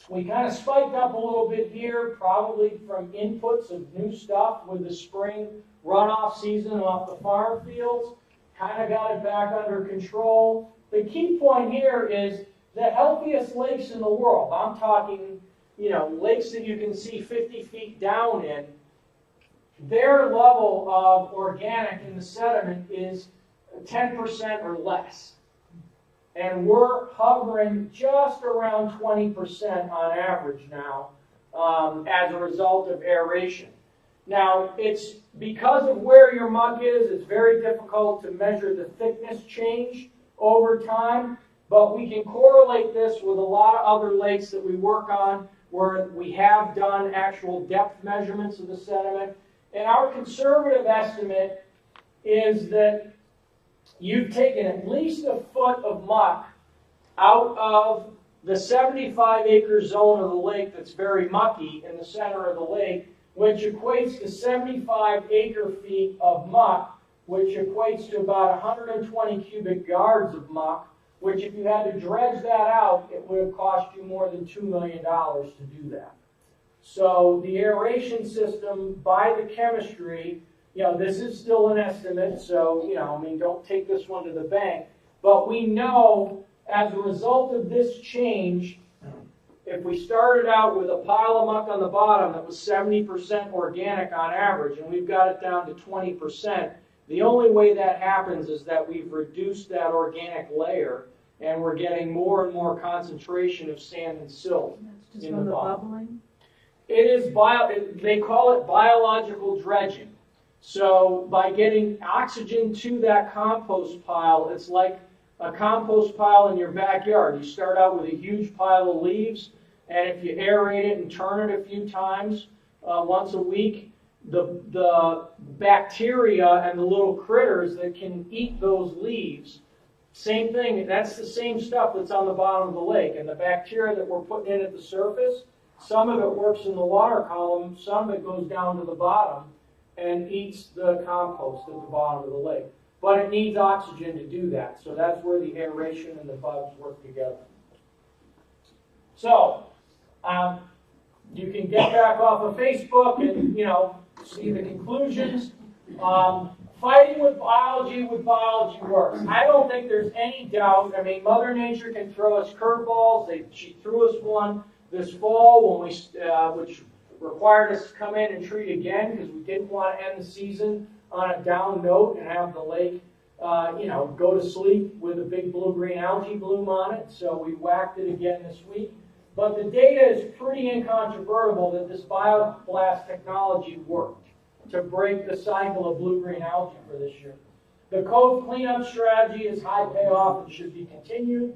We kind of spiked up a little bit here, probably from inputs of new stuff with the spring runoff season off the farm fields. Kind of got it back under control. The key point here is the healthiest lakes in the world. I'm talking, lakes that you can see 50 feet down in. Their level of organic in the sediment is 10% or less. And we're hovering just around 20% on average now as a result of aeration. Now, it's because of where your muck is, it's very difficult to measure the thickness change over time, but we can correlate this with a lot of other lakes that we work on where we have done actual depth measurements of the sediment. And our conservative estimate is that you've taken at least a foot of muck out of the 75-acre zone of the lake that's very mucky in the center of the lake, which equates to 75 acre-feet of muck, which equates to about 120 cubic yards of muck, which if you had to dredge that out, it would have cost you more than $2 million to do that. So the aeration system, by the chemistry, this is still an estimate, so, don't take this one to the bank. But we know, as a result of this change, if we started out with a pile of muck on the bottom that was 70% organic on average, and we've got it down to 20%, the only way that happens is that we've reduced that organic layer, and we're getting more and more concentration of sand and silt in the bottom. Bubbling? It is they call it biological dredging. So by getting oxygen to that compost pile, it's like a compost pile in your backyard. You start out with a huge pile of leaves, and if you aerate it and turn it a few times once a week, the bacteria and the little critters that can eat those leaves, same thing, that's the same stuff that's on the bottom of the lake. And the bacteria that we're putting in at the surface, some of it works in the water column, some of it goes down to the bottom and eats the compost at the bottom of the lake. But it needs oxygen to do that, so that's where the aeration and the bugs work together. So, you can get back off of Facebook and, see the conclusions. Fighting with biology works. I don't think there's any doubt. I mean, Mother Nature can throw us curveballs. She threw us one this fall when which required us to come in and treat again because we didn't want to end the season on a down note and have the lake, go to sleep with a big blue-green algae bloom on it. So we whacked it again this week. But the data is pretty incontrovertible that this bioblast technology worked to break the cycle of blue-green algae for this year. The cove cleanup strategy is high payoff and should be continued.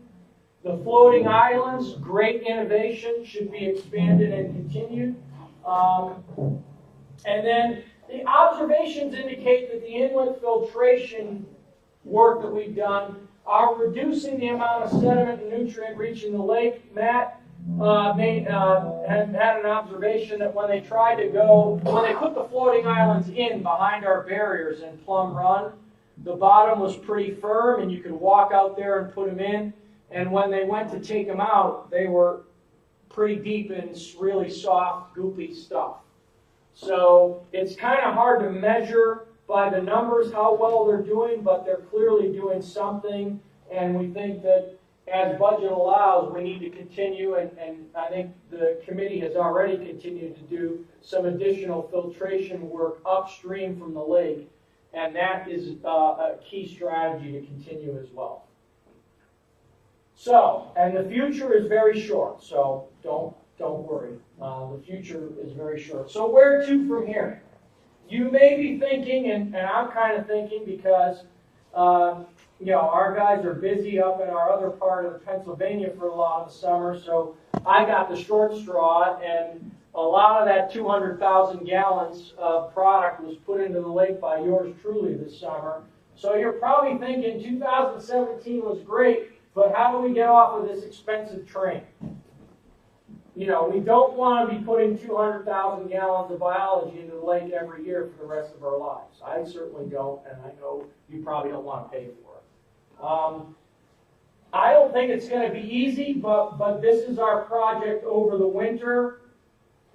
The floating islands, great innovation, should be expanded and continued. And then the observations indicate that the inlet filtration work that we've done are reducing the amount of sediment and nutrient reaching the lake. Matt had an observation that when they put the floating islands in behind our barriers in Plum Run, the bottom was pretty firm and you could walk out there and put them in. And when they went to take them out, they were pretty deep in really soft, goopy stuff. So it's kind of hard to measure by the numbers how well they're doing, but they're clearly doing something. And we think that as budget allows, we need to continue, and I think the committee has already continued to do some additional filtration work upstream from the lake, and that is a key strategy to continue as well. So, and the future is very short, so don't worry. The future is very short. So where to from here? You may be thinking, and I'm kind of thinking because our guys are busy up in our other part of Pennsylvania for a lot of the summer, so I got the short straw, and a lot of that 200,000 gallons of product was put into the lake by yours truly this summer. So you're probably thinking 2017 was great, but how do we get off of this expensive train? you know, we don't want to be putting 200,000 gallons of biology into the lake every year for the rest of our lives. I certainly don't, and I know you probably don't want to pay for it. I don't think it's going to be easy, but this is our project over the winter.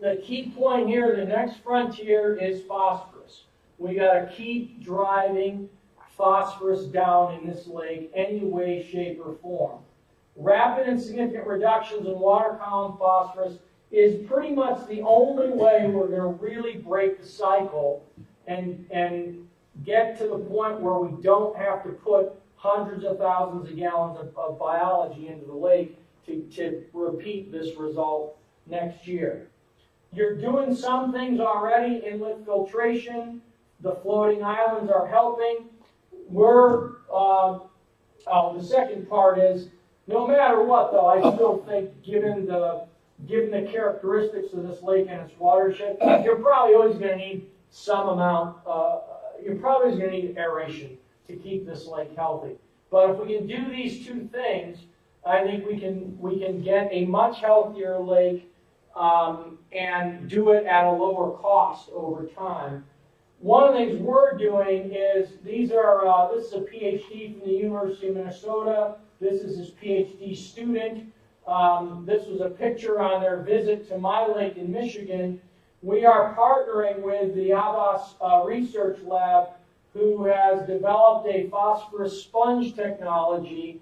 The key point here, the next frontier, is phosphorus. We got to keep driving phosphorus down in this lake any way, shape, or form. Rapid and significant reductions in water column phosphorus is pretty much the only way we're going to really break the cycle and get to the point where we don't have to put hundreds of thousands of gallons of biology into the lake to repeat this result next year. You're doing some things already, inlet filtration. The floating islands are helping. The second part is, no matter what, though, I still think, given the characteristics of this lake and its watershed, you're probably always going to need some amount. You're probably always going to need aeration to keep this lake healthy. But if we can do these two things, I think we can get a much healthier lake and do it at a lower cost over time. One of the things we're doing is this is a PhD from the University of Minnesota. This is his PhD student. This was a picture on their visit to my lake in Michigan. We are partnering with the Abbas Research Lab, who has developed a phosphorus sponge technology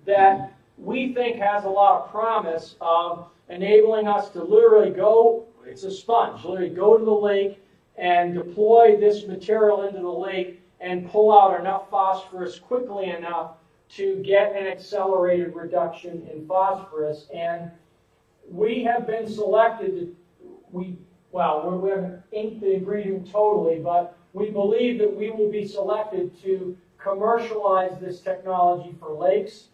that we think has a lot of promise of enabling us to literally go, it's a sponge, literally go to the lake and deploy this material into the lake and pull out enough phosphorus quickly enough to get an accelerated reduction in phosphorus. And we have been selected, we haven't inked the agreement totally, but we believe that we will be selected to commercialize this technology for lakes.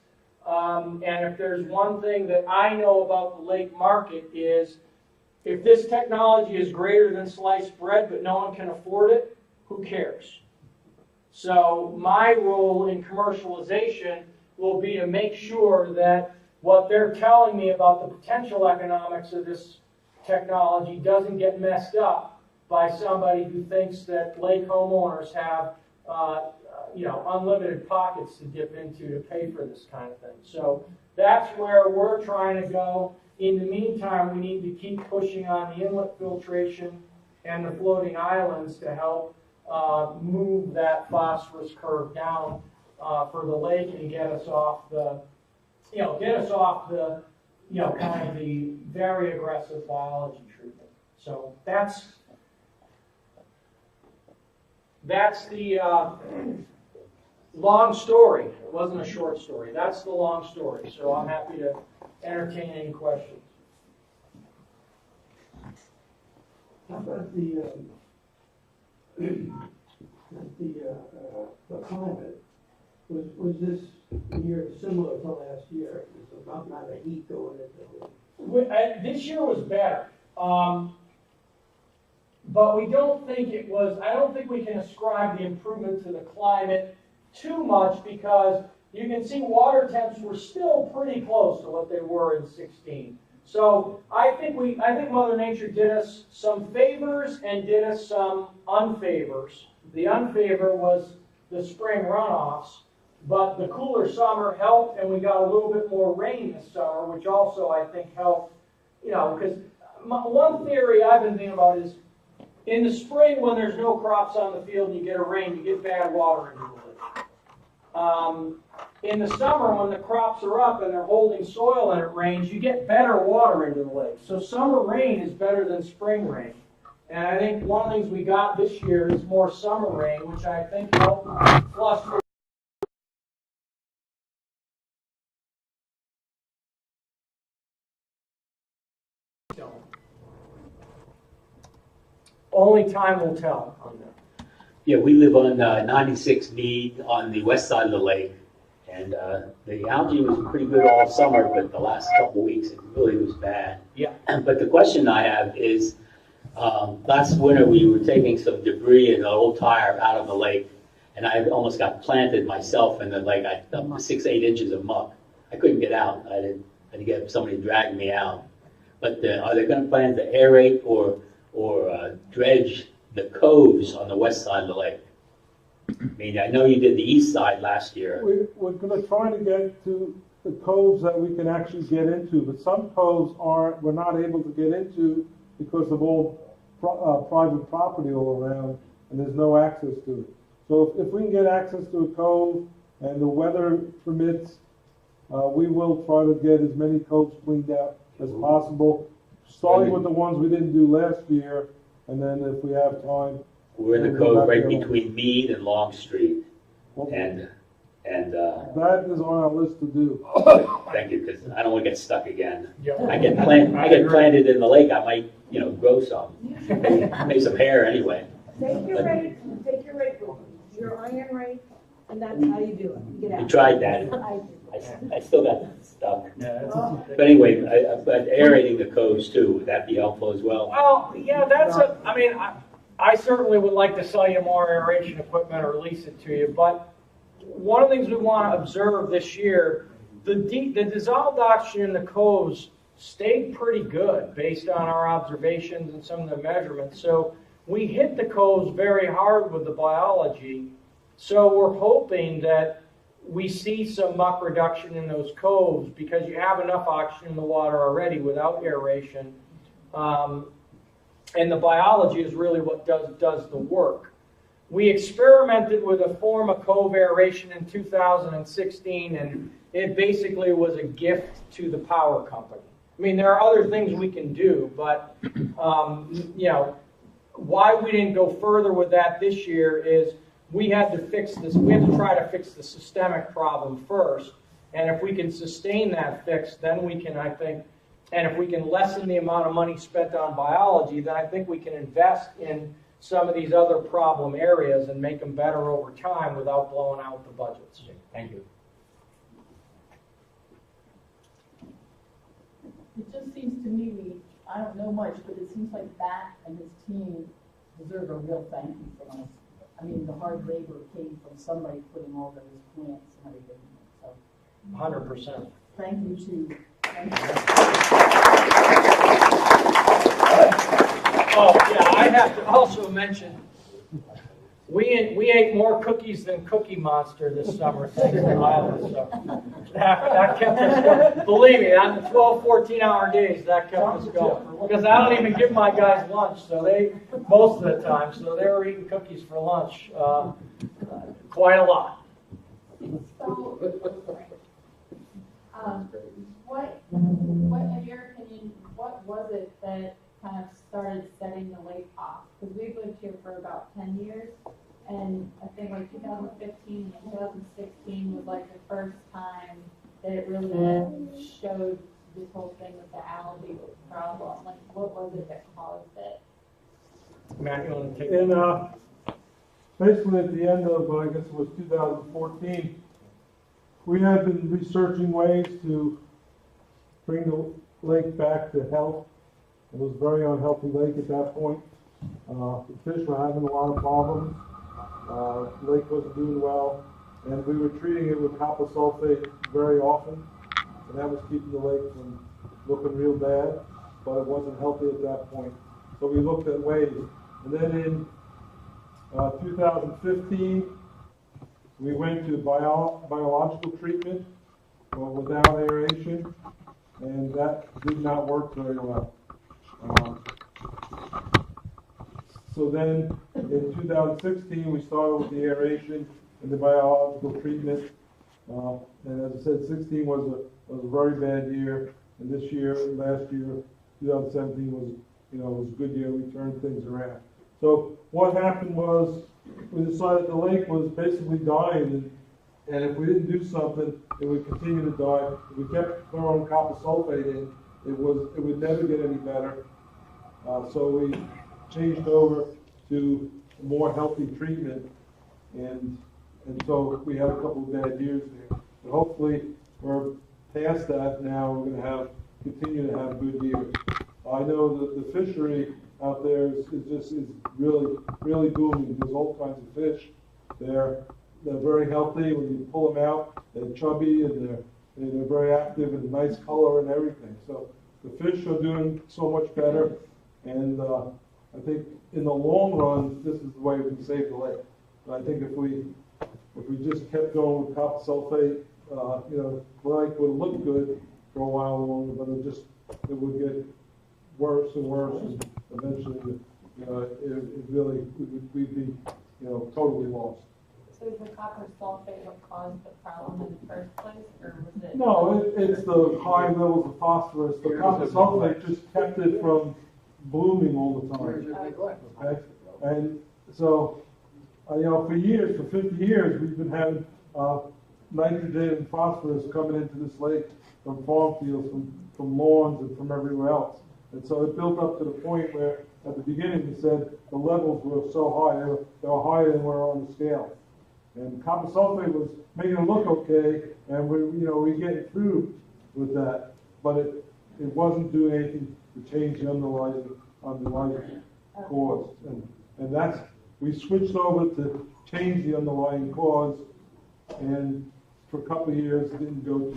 And if there's one thing that I know about the lake market is, if this technology is greater than sliced bread but no one can afford it, who cares? So my role in commercialization will be to make sure that what they're telling me about the potential economics of this technology doesn't get messed up by somebody who thinks that lake homeowners have unlimited pockets to dip into to pay for this kind of thing. So that's where we're trying to go. In the meantime, we need to keep pushing on the inlet filtration and the floating islands to help move that phosphorus curve down for the lake and get us off the kind of the very aggressive biology treatment. So that's the long story. It wasn't a short story. That's the long story. So I'm happy to entertain any questions. How about the climate? Was this year similar to last year? There's not a heat going into it. This year was better. But we don't think it was, I don't think we can ascribe the improvement to the climate too much, because you can see water temps were still pretty close to what they were in 16. So I think Mother Nature did us some favors and did us some unfavors. The unfavor was the spring runoffs, but the cooler summer helped, and we got a little bit more rain this summer, which also I think helped, because one theory I've been thinking about is, in the spring, when there's no crops on the field and you get a rain, you get bad water into the lake. In the summer, when the crops are up and they're holding soil and it rains, you get better water into the lake. So summer rain is better than spring rain. And I think one of the things we got this year is more summer rain, which I think helped flush. Only time will tell on that. Yeah, we live on 96 Mead on the west side of the lake, and the algae was pretty good all summer, but the last couple of weeks it really was bad. Yeah. But the question I have is, last winter we were taking some debris and an old tire out of the lake, and I almost got planted myself in the lake. I dumped 6-8 inches of muck. I couldn't get out. I had to get somebody to drag me out. But are they going to plan to aerate or dredge the coves on the west side of the lake? I mean, I know you did the east side last year. We're going to try to get to the coves that we can actually get into, but some coves we're not able to get into because of all private property all around, and there's no access to it. So if we can get access to a cove and the weather permits, we will try to get as many coves cleaned out as possible, starting with the ones we didn't do last year, and then if we have time. We're in the cove right between Mead and Long Street, and that is on our list to do. thank you, because I don't want to get stuck again. Yeah. I get planted in the lake. I might, grow some, maybe some hair anyway. Take your rake with your iron rake, and that's how you do it. You get We out. tried that. I I still got stuck. But anyway, but aerating the coves too, would that be helpful as well? Well, yeah, I certainly would like to sell you more aeration equipment or lease it to you, but one of the things we want to observe this year, the dissolved oxygen in the coves stayed pretty good based on our observations and some of the measurements. So we hit the coves very hard with the biology. So we're hoping that we see some muck reduction in those coves because you have enough oxygen in the water already without aeration. And the biology is really what does the work. We experimented with a form of cove aeration in 2016, and it basically was a gift to the power company. I mean, there are other things we can do, but why we didn't go further with that this year is we had to fix this. We had to try to fix the systemic problem first, and if we can sustain that fix, then we can, I think. And if we can lessen the amount of money spent on biology, then I think we can invest in some of these other problem areas and make them better over time without blowing out the budgets. Thank you. It just seems to me, I don't know much, but it seems like Matt and his team deserve a real thank you from us. I mean, the hard labor came from somebody putting all those plants and everything. So, 100%. thank you to. Oh, yeah, I have to also mention, we ate more cookies than Cookie Monster this summer, thanks to Isla. So that kept us going. Believe me, on the 12, 14-hour days, that kept us going. Because I don't even give my guys lunch, so most of the time, so they were eating cookies for lunch quite a lot. What, in your opinion, what was it that kind of started setting the lake off? Because we've lived here for about 10 years, and I think like 2015 and 2016 was like the first time that it really showed this whole thing with the algae problem. Like, what was it that caused it? Matt, you want to take And basically at the end of, I guess it was 2014, we had been researching ways to bring the lake back to health. It was a very unhealthy lake at that point. The fish were having a lot of problems. The lake wasn't doing well, and we were treating it with copper sulfate very often, and that was keeping the lake from looking real bad, but it wasn't healthy at that point. So we looked at ways. And then in 2015, we went to biological treatment without aeration, and that did not work very well. So then in 2016, we started with the aeration and the biological treatment. And as I said, 16 was a very bad year, and this year, last year, 2017 was a good year. We turned things around. So what happened was we decided the lake was basically dying, and if we didn't do something, it would continue to die. If we kept throwing copper sulfate in, it would never get any better. So we changed over to a more healthy treatment, and so we had a couple of bad years there. But hopefully we're past that now. We're going to continue to have good years. I know that the fishery out there is really, really booming. There's all kinds of fish. They're very healthy. When you pull them out, they're chubby and they're very active and nice color and everything. So the fish are doing so much better, and I think in the long run, this is the way we can save the lake. And I think if we just kept going with copper sulfate, the lake would look good for a while longer, but it would get worse and worse, and eventually, we'd be, totally lost. So is the copper sulfate what caused the problem in the first place, or was it? No, it's the high levels of phosphorus. The copper sulfate just kept it from blooming all the time. Okay? And so, for years, for 50 years, we've been having nitrogen and phosphorus coming into this lake from farm fields, from lawns, and from everywhere else. And so it built up to the point where, at the beginning, we said the levels were so high, they were higher than we're on the scale. And copper sulfate was making it look okay, and we getting through with that, but it wasn't doing anything to change the underlying cause. And that's, we switched over to change the underlying cause, and for a couple of years it didn't go to.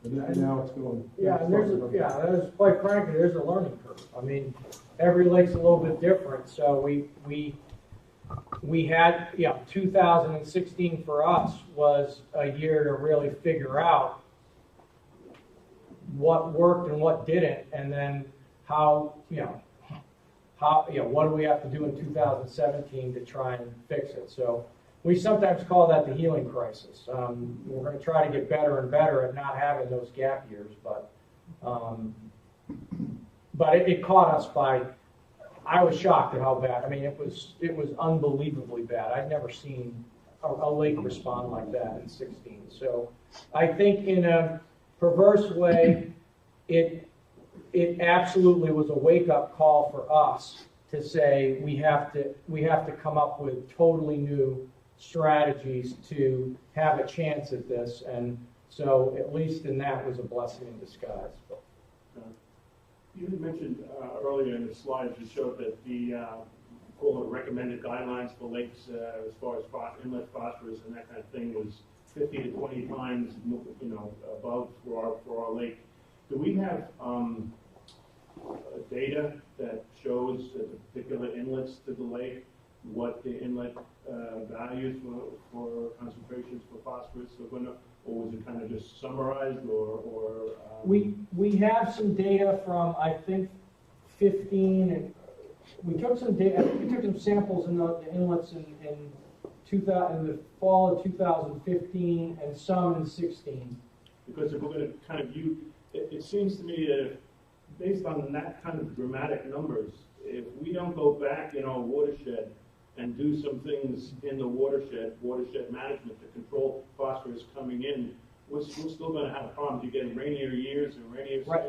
And now it's going. Yeah, and there's quite frankly, there's a learning curve. I mean, every lake's a little bit different, so we had, 2016 for us was a year to really figure out what worked and what didn't, and then what do we have to do in 2017 to try and fix it. So we sometimes call that the healing crisis. We're going to try to get better and better at not having those gap years, but it caught us by. I was shocked at how bad. I mean, it was unbelievably bad. I'd never seen a lake respond like that in 16. So I think in a perverse way, it absolutely was a wake-up call for us to say we have to come up with totally new strategies to have a chance at this. And so at least in that was a blessing in disguise. You had mentioned earlier in the slides, you showed that the call it recommended guidelines for lakes as far as inlet phosphorus and that kind of thing was 50 to 20 times, above for our lake. Do we have data that shows at the particular inlets to the lake what the inlet values for concentrations for phosphorus are going to? Or was it kind of just summarized, or We have some data from, I think, 15, and we took some data. We took some samples in the inlets in the fall of 2015 and some in 16. Because if we're going to kind of view, it seems to me that if, based on that kind of dramatic numbers, if we don't go back in our watershed and do some things in the watershed management to control phosphorus coming in, we're still going to have problems. You get rainier years and rainier, right.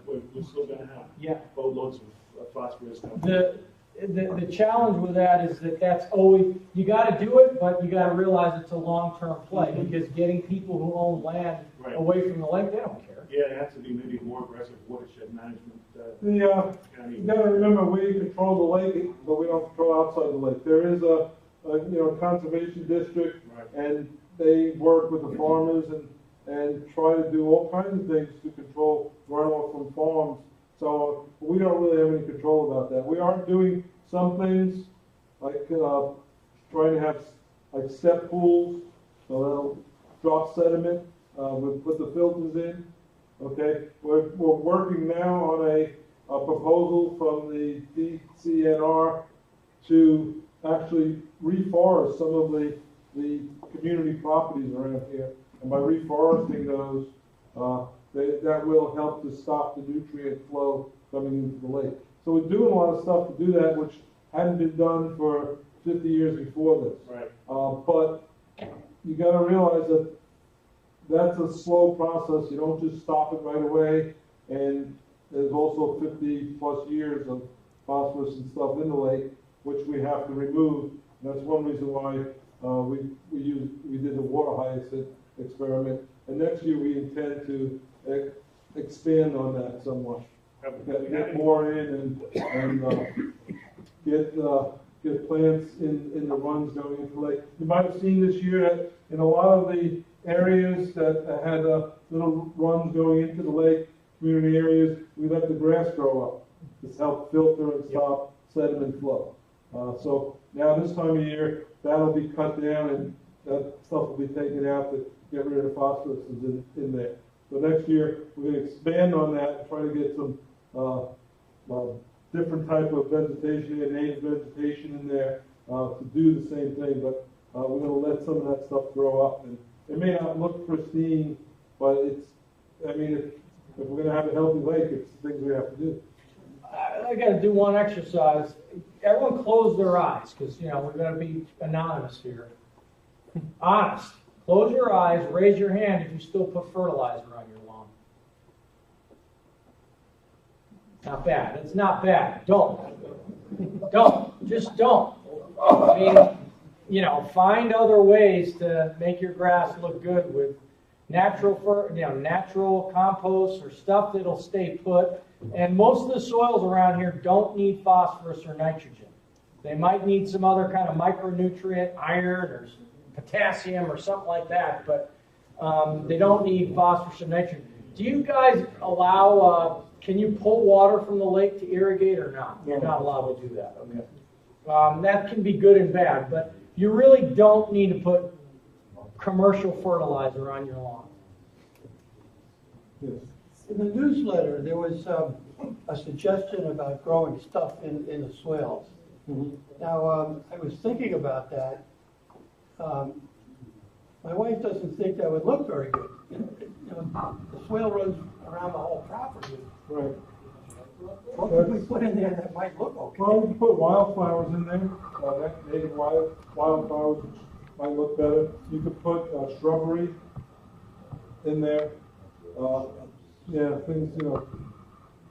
We're still going to have boatloads of phosphorus coming in. The challenge with that is that's always, you got to do it, but you got to realize it's a long-term play, because getting people who own land away from the lake, they don't care. Yeah, it has to be maybe more aggressive watershed management. You got to remember, we control the lake, but we don't control outside the lake. There is a conservation district, and they work with the farmers and try to do all kinds of things to control runoff from farms. So we don't really have any control about that. We are doing some things like trying to have like step pools, so they'll drop sediment. We'll put the filters in. Okay, we're working now on a proposal from the DCNR to actually reforest some of the community properties around here. And by reforesting those, that will help to stop the nutrient flow coming into the lake. So we're doing a lot of stuff to do that, which hadn't been done for 50 years before this. Right. But you got to realize that that's a slow process. You don't just stop it right away. And there's also 50 plus years of phosphorus and stuff in the lake, which we have to remove. And that's one reason why we did the water hyacinth experiment. And next year we intend to expand on that somewhat. Get more in and get plants in the runs going into the lake. You might have seen this year that in a lot of the areas that had little runs going into the lake, community areas, we let the grass grow up. This helps filter and stop sediment flow. So now this time of year, that'll be cut down and that stuff will be taken out to get rid of the phosphorus in there. So next year, we're going to expand on that and try to get some different type of vegetation, native vegetation in there to do the same thing. But we're going to let some of that stuff grow up. And it may not look pristine, but it's, I mean, if we're going to have a healthy lake, it's things we have to do. I got to do one exercise. Everyone close their eyes, because, you know, we're going to be anonymous here. Honest. Close your eyes, raise your hand if you still put fertilizer on your lawn. Not bad. It's not bad. Don't. Just don't. I mean, you know, find other ways to make your grass look good with natural compost or stuff that'll stay put. And most of the soils around here don't need phosphorus or nitrogen. They might need some other kind of micronutrient, iron or potassium or something like that, but they don't need phosphorus or nitrogen. Do you guys allow, can you pull water from the lake to irrigate or not? You're not allowed to do that, okay. That can be good and bad, but you really don't need to put commercial fertilizer on your lawn. Yes. In the newsletter, there was a suggestion about growing stuff in the swales. Mm-hmm. Now, I was thinking about that. My wife doesn't think that would look very good. You know, the swale runs around the whole property. Right. What could we put in there that might look okay? Well, you can put wildflowers in there, native wildflowers, which might look better. You could put shrubbery in there. Yeah, things, you know,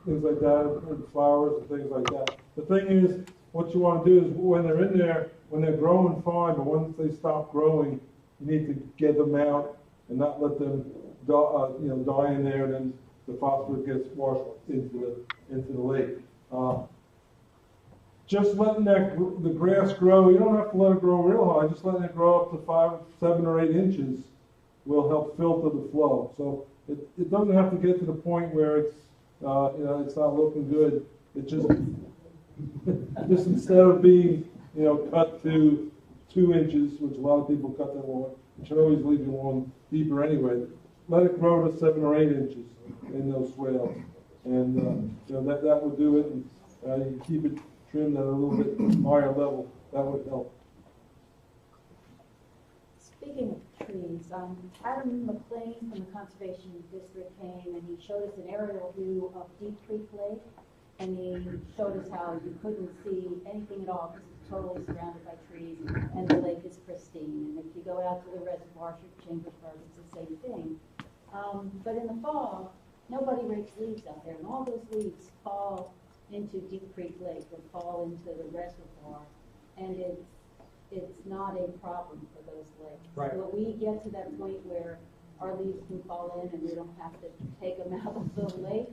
things like that, and flowers and things like that. The thing is, what you want to do is when they're in there, when they're growing fine, but once they stop growing, you need to get them out and not let them die in there, and then the phosphorus gets washed into the lake. Just letting the grass grow, you don't have to let it grow real high, just letting it grow up to 5, 7, or 8 inches will help filter the flow. So it doesn't have to get to the point where it's it's not looking good. It just instead of being cut to 2 inches, which a lot of people cut their lawn, you should always leave your lawn deeper anyway. Let it grow to 7 or 8 inches in those swales, and that would do it. And you keep it trimmed at a little bit higher level. That would help. Speaking of trees, Adam McLean from the Conservation District came and he showed us an aerial view of Deep Creek Lake, and he showed us how you couldn't see anything at all because it's totally surrounded by trees, and the lake is pristine. And if you go out to the reservoir, Chambersburg, it's the same thing. But in the fall, nobody rakes leaves out there, and all those leaves fall into Deep Creek Lake or fall into the reservoir, and it's not a problem for those lakes. Right. Will we get to that point where our leaves can fall in and we don't have to take them out of the lake?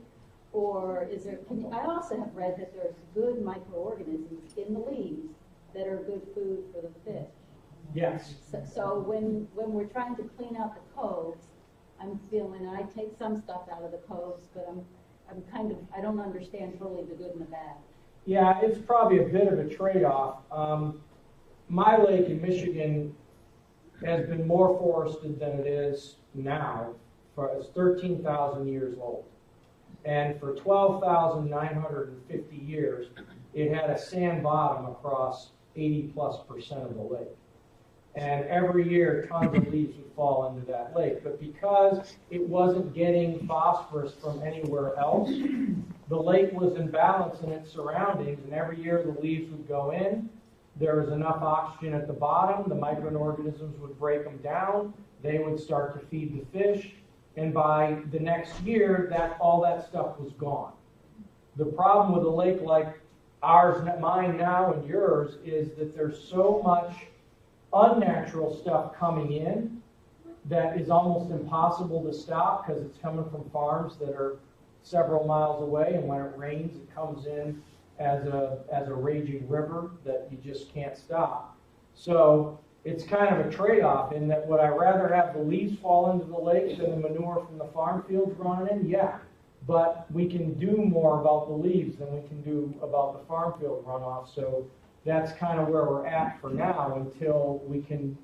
Or is there, I also have read that there's good microorganisms in the leaves that are good food for the fish. Yes. So when we're trying to clean out the coves, I'm feeling, I take some stuff out of the coves, but I'm kind of, I don't understand totally the good and the bad. Yeah, it's probably a bit of a trade-off. My lake in Michigan has been more forested than it is now. It's 13,000 years old. And for 12,950 years, it had a sand bottom across 80+% of the lake. And every year, tons of leaves would fall into that lake. But because it wasn't getting phosphorus from anywhere else, the lake was in balance in its surroundings, and every year the leaves would go in. There was enough oxygen at the bottom, the microorganisms would break them down, they would start to feed the fish, and by the next year, all that stuff was gone. The problem with a lake like ours, mine now, and yours, is that there's so much unnatural stuff coming in that is almost impossible to stop because it's coming from farms that are several miles away, and when it rains, it comes in as a raging river that you just can't stop. So it's kind of a trade-off in that would I rather have the leaves fall into the lake than the manure from the farm fields running in? Yeah. but we can do more about the leaves than we can do about the farm field runoff. So that's kind of where we're at for now until we can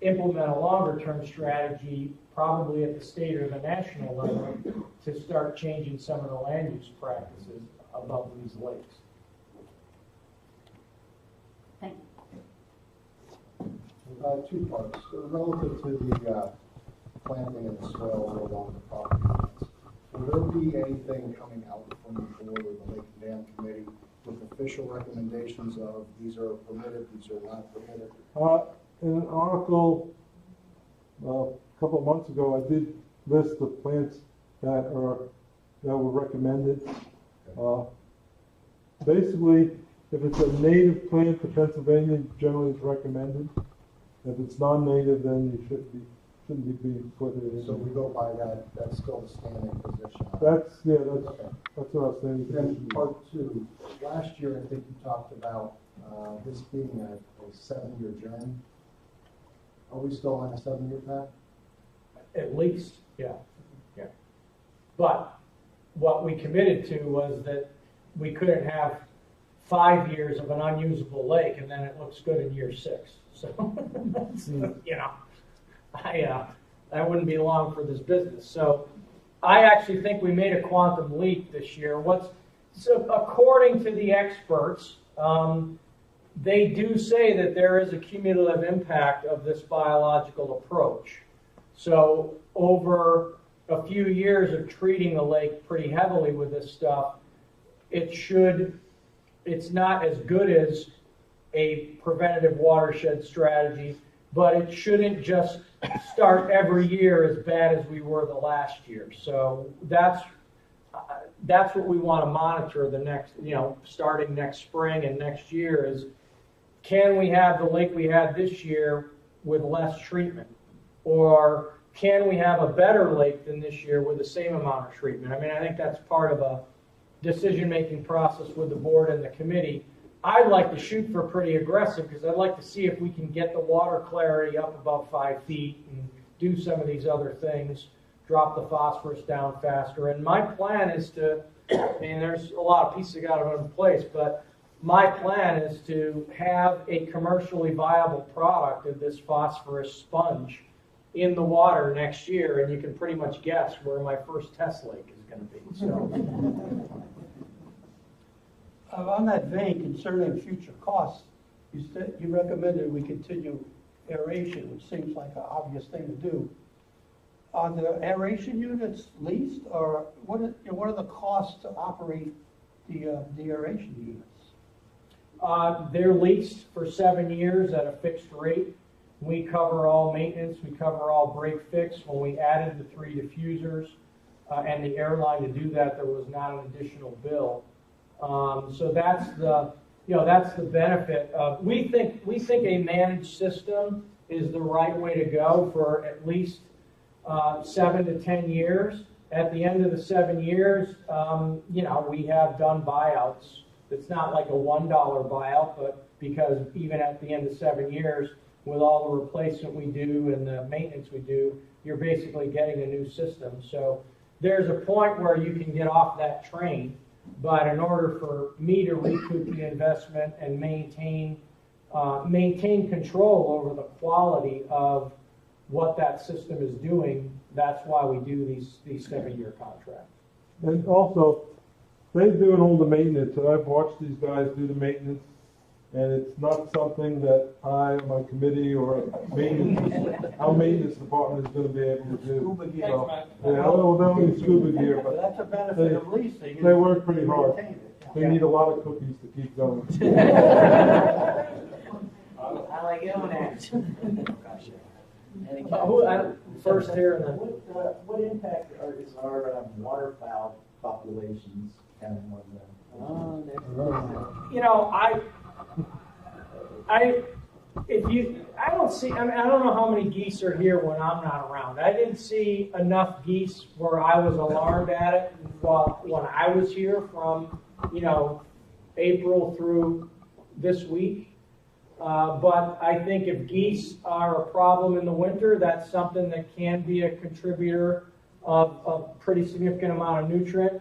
implement a longer-term strategy, probably at the state or the national level, to start changing some of the land use practices about these lakes. Thank you. Two parts. Relative to the planting in the soil along the property lines, will there be anything coming out from the board or the Lake and Dam Committee with official recommendations of these are permitted, these are not permitted? In an article a couple of months ago, I did list the plants that were recommended. Basically, if it's a native plant to Pennsylvania, generally it's recommended. If it's non-native, then you shouldn't be being put in. So we go by that, that's still the standing position. That's Okay. that's what I was saying. Then part two, last year I think you talked about this being a 7-year journey. Are we still on a 7-year path? At least, yeah. But what we committed to was that we couldn't have 5 years of an unusable lake and then it looks good in year 6. So, you know, that wouldn't be long for this business. So I actually think we made a quantum leap this year. So according to the experts, they do say that there is a cumulative impact of this biological approach. So over a few years of treating the lake pretty heavily with this stuff, it's not as good as a preventative watershed strategy, but it shouldn't just start every year as bad as we were the last year. So that's what we want to monitor the next, starting next spring and next year is, can we have the lake we had this year with less treatment? Or can we have a better lake than this year with the same amount of treatment? I mean, I think that's part of a decision-making process with the board and the committee. I'd like to shoot for pretty aggressive because I'd like to see if we can get the water clarity up above 5 feet and do some of these other things, drop the phosphorus down faster. And my plan is there's a lot of pieces that got to go in place, but my plan is to have a commercially viable product of this phosphorus sponge in the water next year, and you can pretty much guess where my first test lake is going to be. So. On that vein, concerning future costs, you recommended we continue aeration, which seems like an obvious thing to do. Are the aeration units leased, or what are the costs to operate the aeration units? They're leased for 7 years at a fixed rate. We cover all maintenance. We cover all break fix. When we added the 3 diffusers and the airline to do that, there was not an additional bill. So that's the benefit of. We think a managed system is the right way to go for at least 7 to 10 years. At the end of the 7 years, we have done buyouts. It's not like a $1 buyout, but because even at the end of 7 years, with all the replacement we do and the maintenance we do, you're basically getting a new system. So there's a point where you can get off that train, but in order for me to recoup the investment and maintain control over the quality of what that system is doing, that's why we do these 7-year contracts. And also, they do all the maintenance, and I've watched these guys do the maintenance, and it's not something that I, my committee, or our maintenance department is going to be able to do. Scuba gear. So, they'll need scuba gear, But but that's a benefit of leasing. they work pretty hard. Maintain it. They need a lot of cookies to keep going. I like it first here and then. What impact is our waterfowl populations having on them? I don't know how many geese are here when I'm not around. I didn't see enough geese where I was alarmed at it when I was here from, April through this week. But I think if geese are a problem in the winter, that's something that can be a contributor of a pretty significant amount of nutrient.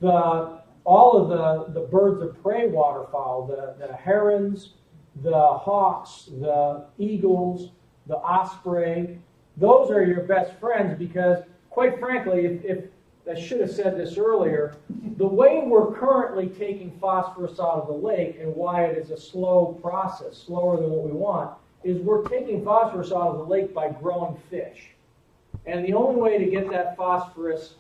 All of the birds of prey waterfowl, the herons, the hawks, the eagles, the osprey, those are your best friends because, quite frankly, if I should have said this earlier, the way we're currently taking phosphorus out of the lake and why it is a slow process, slower than what we want, is we're taking phosphorus out of the lake by growing fish. And the only way to get that phosphorus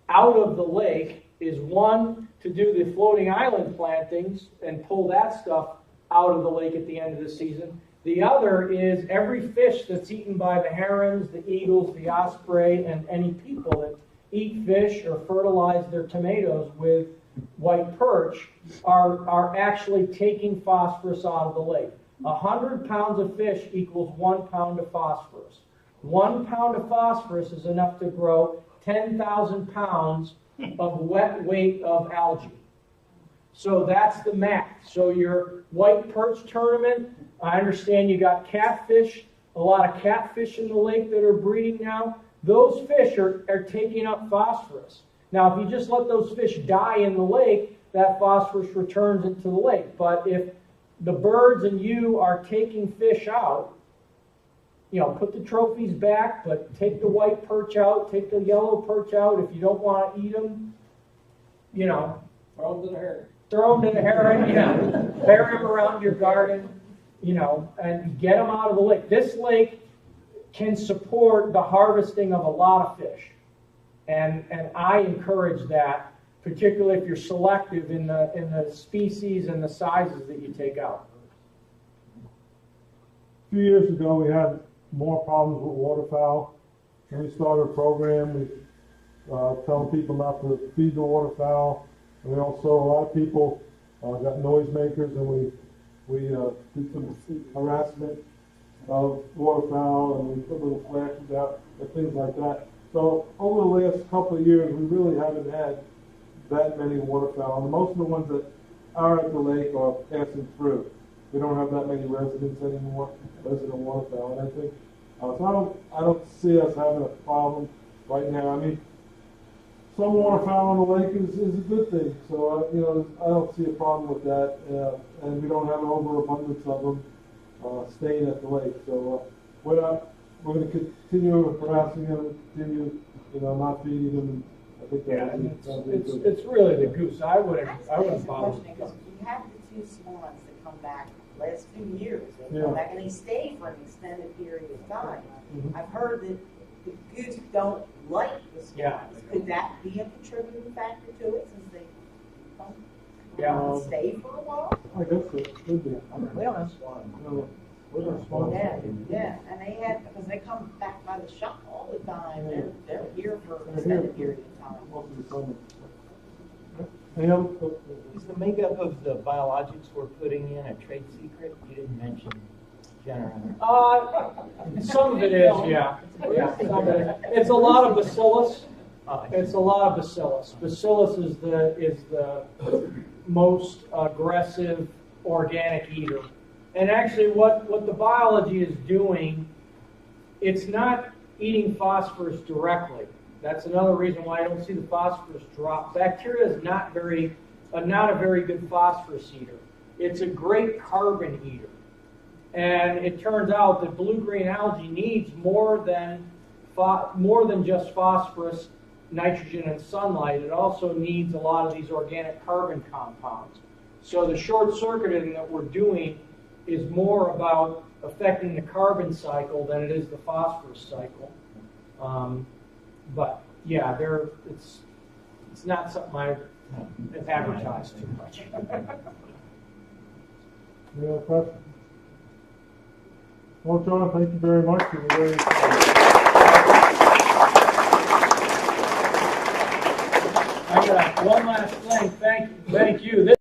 out of the lake is, one, to do the floating island plantings and pull that stuff out of the lake at the end of the season. The other is every fish that's eaten by the herons, the eagles, the osprey, and any people that eat fish or fertilize their tomatoes with white perch are actually taking phosphorus out of the lake. 100 pounds of fish equals 1 pound of phosphorus. 1 pound of phosphorus is enough to grow 10,000 pounds of wet weight of algae. So that's the math. So your white perch tournament, I understand you got catfish, a lot of catfish in the lake that are breeding now. Those fish are taking up phosphorus. Now, if you just let those fish die in the lake, that phosphorus returns into the lake. But if the birds and you are taking fish out, put the trophies back, but take the white perch out, take the yellow perch out. If you don't want to eat them, Throw them to the herd. throw them to the heron, bury them around your garden, and get them out of the lake. This lake can support the harvesting of a lot of fish. And I encourage that, particularly if you're selective in the species and the sizes that you take out. A few years ago, we had more problems with waterfowl. And we started a program. We telling people not to feed the waterfowl. And we also, a lot of people got noisemakers, and we did some harassment of waterfowl, and we put little flashes out and things like that. So over the last couple of years, we really haven't had that many waterfowl. And most of the ones that are at the lake are passing through. We don't have that many residents anymore, resident waterfowl. And I think, so I don't see us having a problem right now. I mean, some waterfowl on the lake is a good thing. So, I don't see a problem with that. And we don't have an overabundance of them staying at the lake. So we're going to continue harassing them, continue, not feeding them. I think It's really the goose. I wouldn't bother. Because you have the two swans that come back last few years. They come back and they stay for an extended period of time. Mm-hmm. I've heard that the goose don't like the swans. Yeah. Could that be a contributing factor to it, since they don't stay for a while? I guess it could be. We don't have swans. Yeah, and because they come back by the shop all the time. They're here for an extended period of time. Most of the summer. Is the makeup of the biologics we're putting in a trade secret? You didn't mention generally. Some of it is, yeah. Some of it. It's a lot of bacillus. It's a lot of bacillus. Bacillus is the most aggressive organic eater. And actually what the biology is doing, it's not eating phosphorus directly. That's another reason why I don't see the phosphorus drop. Bacteria is not a very good phosphorus eater. It's a great carbon eater. And it turns out that blue-green algae needs more than just phosphorus, nitrogen, and sunlight. It also needs a lot of these organic carbon compounds. So the short circuiting that we're doing is more about affecting the carbon cycle than it is the phosphorus cycle. But yeah, it's not something I advertise too much. Yeah, question. Well, John, thank you very much. You were very I got one last thing. Thank you.